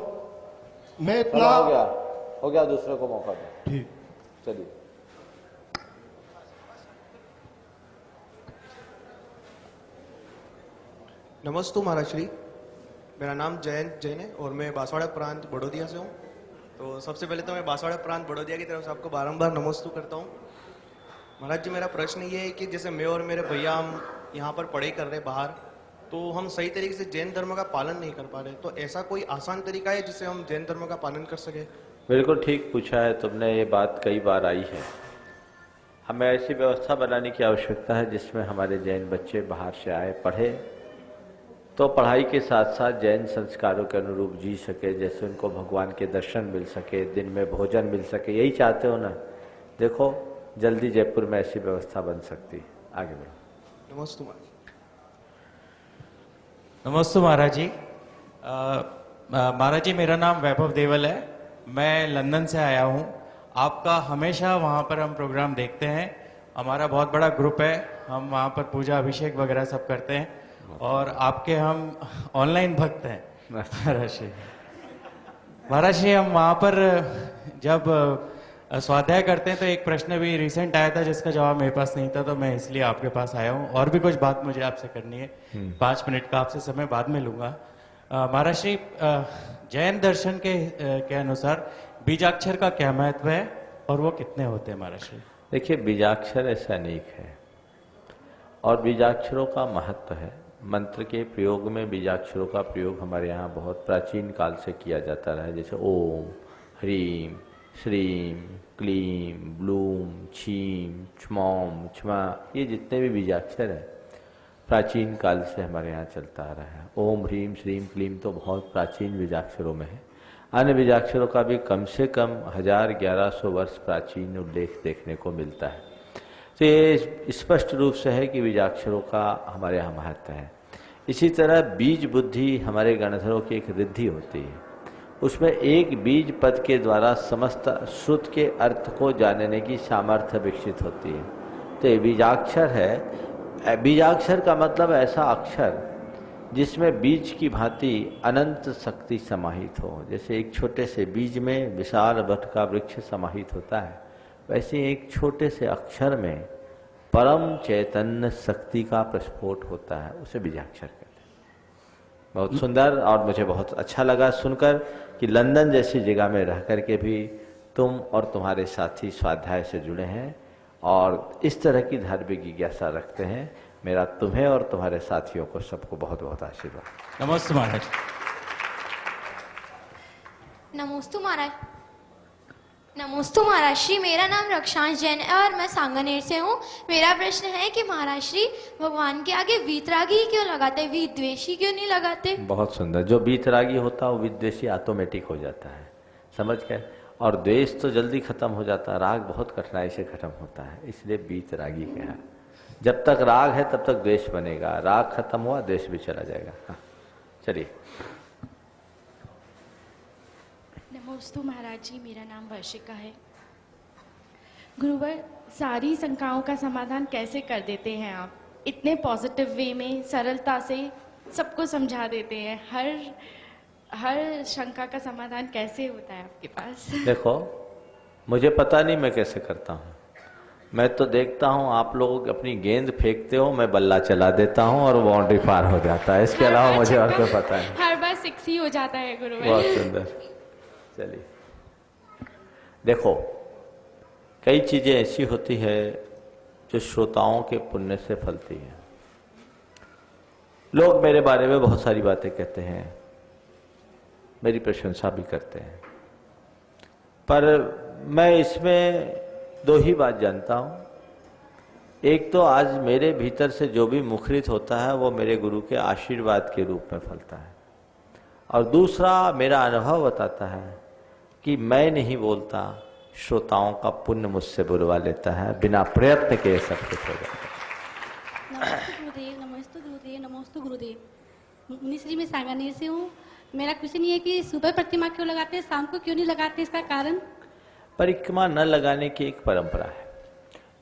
मैं इतना हो गया, दूसरे को मौका दो। ठीक, चलिए। नमस्ते महाराज श्री, मेरा नाम जयंत जैन है और मैं बांसवाड़ा प्रांत बड़ौदिया से हूँ। तो सबसे पहले तो मैं बांसवाड़ा प्रांत बड़ौदिया की तरफ से आपको बारंबार नमस्ते करता हूँ। महाराज जी, मेरा प्रश्न ये है कि जैसे मैं और मेरे भैया हम यहाँ पर पढ़ाई कर रहे हैं बाहर, तो हम सही तरीके से जैन धर्म का पालन नहीं कर पा रहे, तो ऐसा कोई आसान तरीका है जिससे हम जैन धर्म का पालन कर सके? बिल्कुल ठीक पूछा है तुमने, ये बात कई बार आई है। हमें ऐसी व्यवस्था बनाने की आवश्यकता है जिसमें हमारे जैन बच्चे बाहर से आए, पढ़े, तो पढ़ाई के साथ साथ जैन संस्कारों के अनुरूप जी सके, जैसे उनको भगवान के दर्शन मिल सके, दिन में भोजन मिल सके। यही चाहते हो ना? देखो जल्दी जयपुर में ऐसी व्यवस्था बन सकती है। आगे बढ़ो। नमस्ते नमस्ते महाराज जी। महाराज जी, मेरा नाम वैभव देवल है, मैं लंदन से आया हूँ। आपका हमेशा वहाँ पर हम प्रोग्राम देखते हैं, हमारा बहुत बड़ा ग्रुप है, हम वहाँ पर पूजा अभिषेक वगैरह सब करते हैं और आपके हम ऑनलाइन भक्त हैं महाराज जी। हम वहाँ पर जब स्वाध्याय करते हैं तो एक प्रश्न भी रिसेंट आया था जिसका जवाब मेरे पास नहीं था, तो मैं इसलिए आपके पास आया हूँ। और भी कुछ बात मुझे आपसे करनी है, 5 मिनट का आपसे समय बाद में लूंगा। महाराज जी, जैन दर्शन के अनुसार बीजाक्षर का क्या महत्व है और वो कितने होते हैं महाराज जी? देखिए, बीजाक्षर ऐसा अनेक है और बीजाक्षरों का महत्व है। मंत्र के प्रयोग में बीजाक्षरों का प्रयोग हमारे यहाँ बहुत प्राचीन काल से किया जाता रहा है, जैसे ओम, ह्रीम, श्रीम, क्लीम, ब्लूम, छीम, छमौम, छमा, ये जितने भी बीजाक्षर हैं प्राचीन काल से हमारे यहाँ चलता आ रहा है। ओम, ह्रीम, श्रीम, क्लीम तो बहुत प्राचीन बीजाक्षरों में है। अन्य बीजाक्षरों का भी कम से कम 1000-1100 वर्ष प्राचीन उल्लेख देखने को मिलता है। तो ये स्पष्ट रूप से है कि बीजाक्षरों का हमारे यहाँ महत्व है। इसी तरह बीज बुद्धि हमारे गणधरों की एक रिद्धि होती है, उसमें एक बीज पद के द्वारा समस्त श्रुत के अर्थ को जानने की सामर्थ्य विकसित होती है। तो ये बीजाक्षर है। बीजाक्षर का मतलब ऐसा अक्षर जिसमें बीज की भांति अनंत शक्ति समाहित हो। जैसे एक छोटे से बीज में विशाल वट का वृक्ष समाहित होता है, वैसे एक छोटे से अक्षर में परम चैतन्य शक्ति का प्रस्फोट होता है, उसे बीजाक्षर कहते हैं। बहुत सुंदर, और मुझे बहुत अच्छा लगा सुनकर कि लंदन जैसी जगह में रह करके भी तुम और तुम्हारे साथी स्वाध्याय से जुड़े हैं और इस तरह की धार्मिक जिज्ञासा रखते हैं। मेरा तुम्हें और तुम्हारे साथियों को सबको बहुत बहुत आशीर्वाद। नमस्ते महाराज। नमोस्तु महाराज। नमोस्तु महाराज श्री, मेरा नाम रक्षांश जैन है और मैं सांगानेर से हूँ। मेरा प्रश्न है कि महाराज श्री, भगवान के आगे वीतरागी क्यों लगाते हैं, विद्वेषी क्यों नहीं लगाते? बहुत सुंदर। जो वीतरागी होता है वो विद्वेषी ऑटोमेटिक हो जाता है, समझ गए? और द्वेष तो जल्दी खत्म हो जाता है, राग बहुत कठिनाई से खत्म होता है, इसलिए वीतरागी कहा। जब तक राग है तब तक द्वेष बनेगा, राग खत्म हुआ द्वेष भी चला जाएगा। हाँ, चलिए। नमोस्तु महाराज जी, मेरा नाम वर्षिका है। गुरुवर, सारी शंकाओं का समाधान कैसे कर देते हैं आप? इतने पॉजिटिव वे में सरलता से सबको समझा देते हैं। हर शंका का समाधान कैसे होता है आपके पास? देखो, मुझे पता नहीं मैं कैसे करता हूँ। मैं तो देखता हूँ आप लोग अपनी गेंद फेंकते हो, मैं बल्ला चला देता हूँ और बाउंड्री पार हो जाता है। इसके अलावा मुझे और कोई पता नहीं। हर बार 6 ही हो जाता है गुरुवर। बहुत सुंदर। चलिए, देखो, कई चीजें ऐसी होती है जो श्रोताओं के पुण्य से फलती है। लोग मेरे बारे में बहुत सारी बातें कहते हैं, मेरी प्रशंसा भी करते हैं, पर मैं इसमें 2 ही बात जानता हूं। एक तो आज मेरे भीतर से जो भी मुखरित होता है वो मेरे गुरु के आशीर्वाद के रूप में फलता है, और दूसरा मेरा अनुभव बताता है कि मैं नहीं बोलता, श्रोताओं का पुण्य मुझसे बुलवा लेता है, बिना प्रयत्न के सब कुछ हो जाता है। नमस्ते गुरुदेव, नमस्ते गुरुदेव, नमस्ते गुरुदेव। मुनिश्री में सांगानेर से हूँ। मेरा क्वेश्चन ये है कि सुबह प्रतिमा क्यों लगाते हैं, शाम को क्यों नहीं लगाते, इसका कारण? परिक्रमा न लगाने की एक परंपरा है।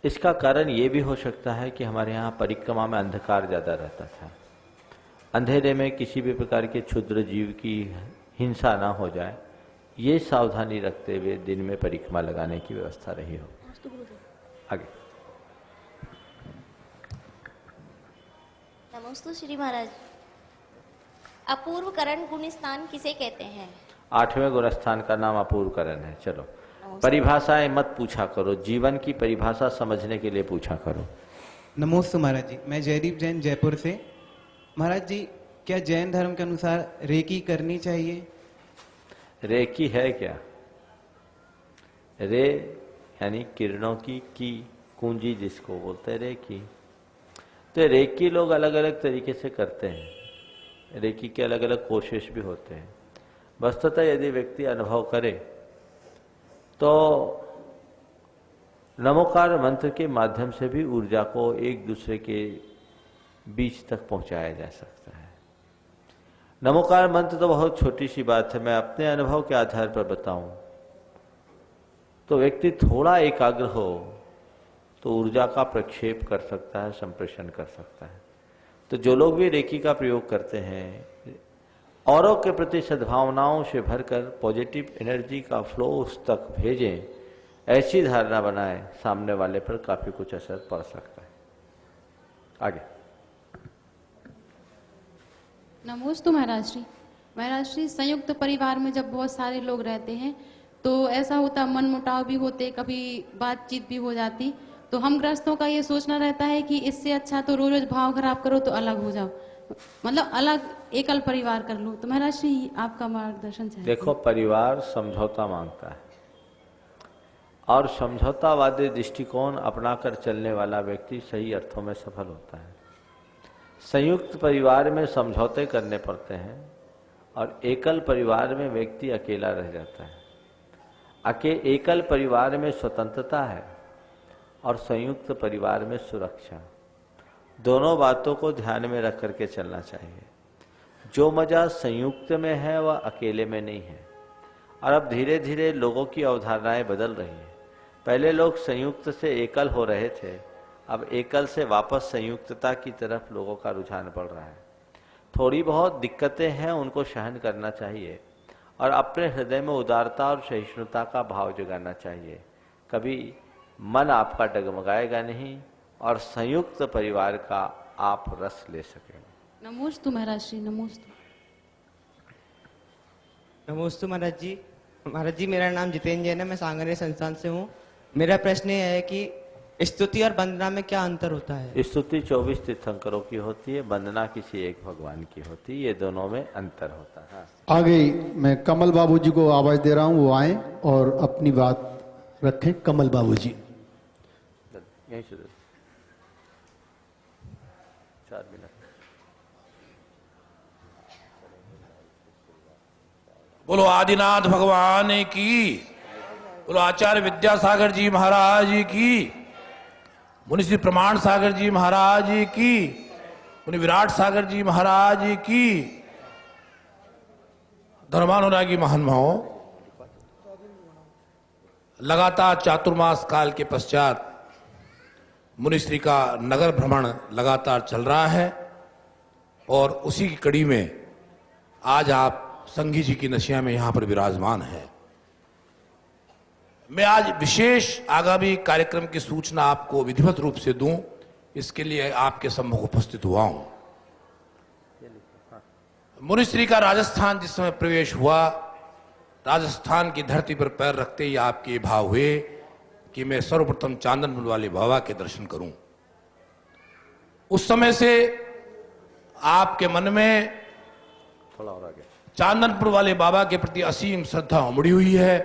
इसका कारण ये भी हो सकता है कि हमारे यहाँ परिक्रमा में अंधकार ज़्यादा रहता था। अंधेरे में किसी भी प्रकार के क्षुद्र जीव की हिंसा ना हो जाए, ये सावधानी रखते हुए दिन में परिक्रमा लगाने की व्यवस्था रही हो। आगे। नमस्ते श्री महाराज। अपूर्व करण गुण स्थान किसे कहते हैं? 8वें गुणस्थान का नाम अपूर्व करण है। चलो, परिभाषाएं मत पूछा करो, जीवन की परिभाषा समझने के लिए पूछा करो। नमोस्तु महाराज जी, मैं जयदीप जैन जयपुर से। महाराज जी, क्या जैन धर्म के अनुसार रेकी करनी चाहिए? रेकी है क्या? रे यानी किरणों की कुंजी जिसको बोलते हैं रेकी। तो रेकी लोग अलग अलग तरीके से करते हैं, रेकी के अलग अलग कोशिश भी होते हैं। वस्तुतः यदि व्यक्ति अनुभव करे तो नमोकार मंत्र के माध्यम से भी ऊर्जा को एक दूसरे के बीच तक पहुंचाया जा सकता है। नमोकार मंत्र तो बहुत छोटी सी बात है, मैं अपने अनुभव के आधार पर बताऊं तो व्यक्ति थोड़ा एकाग्र हो तो ऊर्जा का प्रक्षेप कर सकता है, संप्रेषण कर सकता है। तो जो लोग भी रेकी का प्रयोग करते हैं, औरों के प्रति सद्भावनाओं से भरकर पॉजिटिव एनर्जी का फ्लो उस तक भेजें, ऐसी धारणा बनाएं, सामने वाले पर काफी कुछ असर पड़ सकता है। आगे। नमोस्तु महाराज श्री। महाराज श्री, संयुक्त परिवार में जब बहुत सारे लोग रहते हैं तो ऐसा होता, मन मुटाव भी होते, कभी बातचीत भी हो जाती, तो हम गृहस्थों का ये सोचना रहता है कि इससे अच्छा तो रोज रोज भाव खराब करो तो अलग हो जाओ, मतलब अलग एकल परिवार कर लो। तो महाराज श्री आपका मार्गदर्शन चाहिए। देखो, परिवार समझौता मांगता है और समझौतावादी दृष्टिकोण अपनाकर चलने वाला व्यक्ति सही अर्थों में सफल होता है। संयुक्त परिवार में समझौते करने पड़ते हैं और एकल परिवार में व्यक्ति अकेला रह जाता है। एकल परिवार में स्वतंत्रता है और संयुक्त परिवार में सुरक्षा। दोनों बातों को ध्यान में रख करके चलना चाहिए। जो मजा संयुक्त में है वह अकेले में नहीं है। और अब धीरे धीरे लोगों की अवधारणाएं बदल रही हैं। पहले लोग संयुक्त से एकल हो रहे थे, अब एकल से वापस संयुक्तता की तरफ लोगों का रुझान बढ़ रहा है। थोड़ी बहुत दिक्कतें हैं, उनको सहन करना चाहिए और अपने हृदय में उदारता और सहिष्णुता का भाव जगाना चाहिए। कभी मन आपका डगमगाएगा नहीं और संयुक्त परिवार का आप रस ले सकेंगे। नमोस्तु महाराज श्री। नमोस्तु। नमोस्तु महाराज जी। महाराज जी, मेरा नाम जितेंद्र जैन है, मैं सांगनेर संस्थान से हूँ। मेरा प्रश्न ये है कि स्तुति और वंदना में क्या अंतर होता है? स्तुति 24 तीर्थंकरों की होती है, वंदना किसी एक भगवान की होती है, ये दोनों में अंतर होता है। आगे मैं कमल बाबू जी को आवाज दे रहा हूँ, वो आए और अपनी बात रखें। कमल बाबू जी, यहीं से 4 मिनट। बोलो आदिनाथ भगवान की, बोलो आचार्य विद्यासागर जी महाराज की, मुनि श्री प्रमाण सागर जी महाराज की, मुनि विराट सागर जी महाराज की। धर्मानुरागी महानुभावों, लगातार चातुर्मास काल के पश्चात मुनिश्री का नगर भ्रमण लगातार चल रहा है और उसी की कड़ी में आज आप संघी जी की नशिया में यहां पर विराजमान है। मैं आज विशेष आगामी कार्यक्रम की सूचना आपको विधिवत रूप से दूं, इसके लिए आपके सम्मुख उपस्थित हुआ हूं। मुनिश्री का राजस्थान जिस समय प्रवेश हुआ, राजस्थान की धरती पर पैर रखते ही आपके भाव हुए कि मैं सर्वप्रथम चांदनपुर वाले बाबा के दर्शन करूं। उस समय से आपके मन में थोड़ा और आगे चांदनपुर वाले बाबा के प्रति असीम श्रद्धा उमड़ी हुई है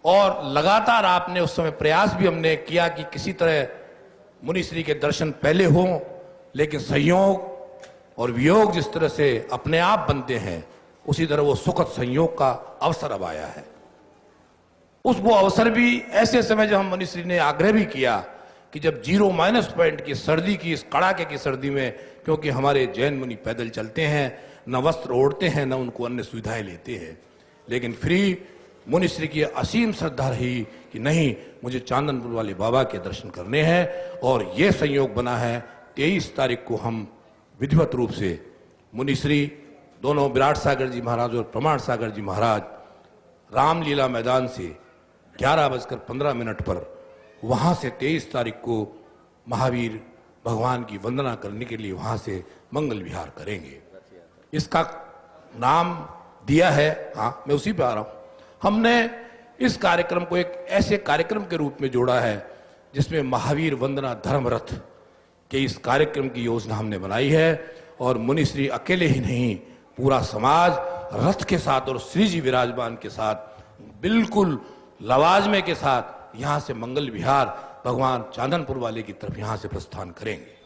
और लगातार आपने उस समय प्रयास भी हमने किया कि किसी तरह मुनिश्री के दर्शन पहले हों, लेकिन संयोग और वियोग जिस तरह से अपने आप बनते हैं, उसी तरह वो सुखद संयोग का अवसर अब आया है। वो अवसर भी ऐसे समय जब हम मुनिश्री ने आग्रह भी किया कि जब 0- की सर्दी की, इस कड़ाके की सर्दी में, क्योंकि हमारे जैन मुनि पैदल चलते हैं, न वस्त्र ओढ़ते हैं, न उनको अन्य सुविधाएं लेते हैं, लेकिन फिर मुनिश्री की असीम श्रद्धा रही कि नहीं, मुझे चांदनपुर वाले बाबा के दर्शन करने हैं। और ये संयोग बना है 23 तारीख को हम विधिवत रूप से मुनिश्री दोनों विराट सागर जी महाराज और प्रमाण सागर जी महाराज रामलीला मैदान से 11:15 पर वहां से 23 तारीख को महावीर भगवान की वंदना करने के लिए वहां से मंगल विहार करेंगे। इसका नाम दिया है, हाँ मैं उसी पे आ रहा हूं, हमने इस कार्यक्रम को एक ऐसे कार्यक्रम के रूप में जोड़ा है जिसमें महावीर वंदना धर्म रथ के इस कार्यक्रम की योजना हमने बनाई है और मुनिश्री अकेले ही नहीं, पूरा समाज रथ के साथ और श्री जी विराजमान के साथ बिल्कुल लवाजमे के साथ यहाँ से मंगल विहार भगवान चांदनपुर वाले की तरफ यहाँ से प्रस्थान करेंगे।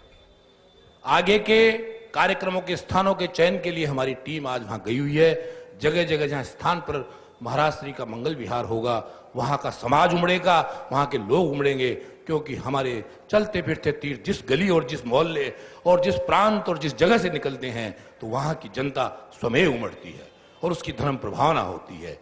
आगे के कार्यक्रमों के स्थानों के चयन के लिए हमारी टीम आज वहां गई हुई है। जगह जगह जहां स्थान पर महाराज श्री का मंगल विहार होगा, वहां का समाज उमड़ेगा, वहां के लोग उमड़ेंगे, क्योंकि हमारे चलते फिरते तीर जिस गली और जिस मोहल्ले और जिस प्रांत और जिस जगह से निकलते हैं तो वहां की जनता स्वमेव उमड़ती है और उसकी धर्म प्रभावना होती है।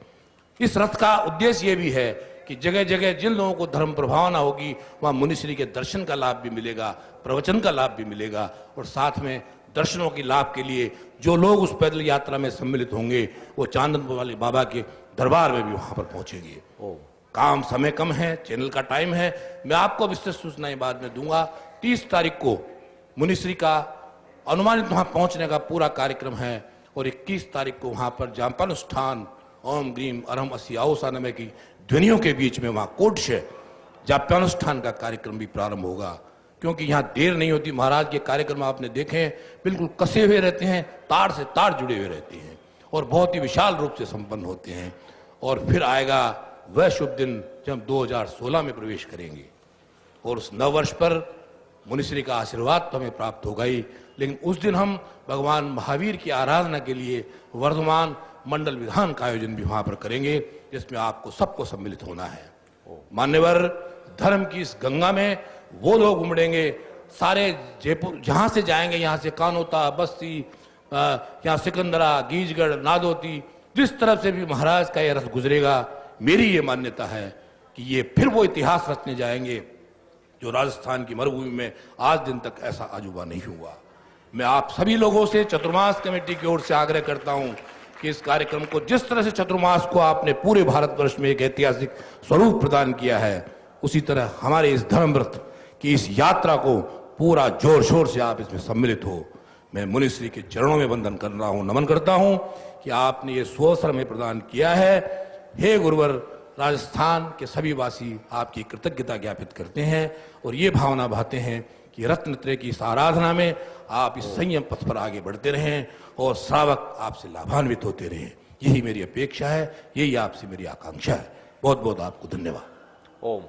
इस रथ का उद्देश्य ये भी है कि जगह जगह जिन लोगों को धर्म प्रभावना होगी वहां मुनिश्री के दर्शन का लाभ भी मिलेगा, प्रवचन का लाभ भी मिलेगा, और साथ में दर्शनों के लाभ के लिए जो लोग उस पैदल यात्रा में सम्मिलित होंगे वो चांदनपुर वाले बाबा के दरबार में भी वहां पर पहुंचेंगे। काम समय कम है, चैनल का टाइम है, मैं आपको विस्तृत सूचनाएं बाद में दूंगा। 30 तारीख को मुनिश्री का अनुमानित वहां पहुंचने का पूरा कार्यक्रम है और 21 तारीख को वहां पर जापानुष्ठान ओम ग्रीम अरहम अस्सी आओसानमे की ध्वनियों के बीच में वहां कोटश जापानुष्ठान का कार्यक्रम भी प्रारंभ होगा, क्योंकि यहाँ देर नहीं होती। महाराज के कार्यक्रम आपने देखे हैं, बिल्कुल कसे हुए रहते हैं, तार से तार जुड़े हुए रहते हैं और बहुत ही विशाल रूप से संपन्न होते हैं। और फिर आएगा वह शुभ दिन जब हम 2016 में प्रवेश करेंगे और उस नव वर्ष पर मुनिश्री का आशीर्वाद तो हमें प्राप्त होगा ही, लेकिन उस दिन हम भगवान महावीर की आराधना के लिए वर्धमान मंडल विधान का आयोजन भी वहां पर करेंगे, जिसमें आपको सबको सम्मिलित होना है। मान्यवर, धर्म की इस गंगा में वो लोग उमड़ेंगे, सारे जयपुर जहां से जाएंगे, यहाँ से कानोता, बस्ती, यहाँ सिकंदरा, गीजगढ़, नादोती, जिस तरफ से भी महाराज का यह रथ गुजरेगा, मेरी ये मान्यता है कि ये फिर वो इतिहास रचने जाएंगे जो राजस्थान की मरुभूमि में आज दिन तक ऐसा अजूबा नहीं हुआ। मैं आप सभी लोगों से चतुर्मास कमेटी की ओर से आग्रह करता हूं कि इस कार्यक्रम को जिस तरह से चतुर्मास को आपने पूरे भारतवर्ष में एक ऐतिहासिक स्वरूप प्रदान किया है, उसी तरह हमारे इस धर्मव्रत की इस यात्रा को पूरा जोर शोर से आप इसमें सम्मिलित हो। मैं मुनिश्री के चरणों में वंदन कर रहा हूं, नमन करता हूं कि आपने ये सुअवसर में प्रदान किया है। हे गुरुवर, राजस्थान के सभी वासी आपकी कृतज्ञता ज्ञापित करते हैं और ये भावना भाते हैं कि रत्नत्रय की इस आराधना में आप इस संयम पथ पर आगे बढ़ते रहें और श्रावक आपसे लाभान्वित होते रहें। यही मेरी अपेक्षा है, यही आपसे मेरी आकांक्षा है। बहुत बहुत आपको धन्यवाद। ओम।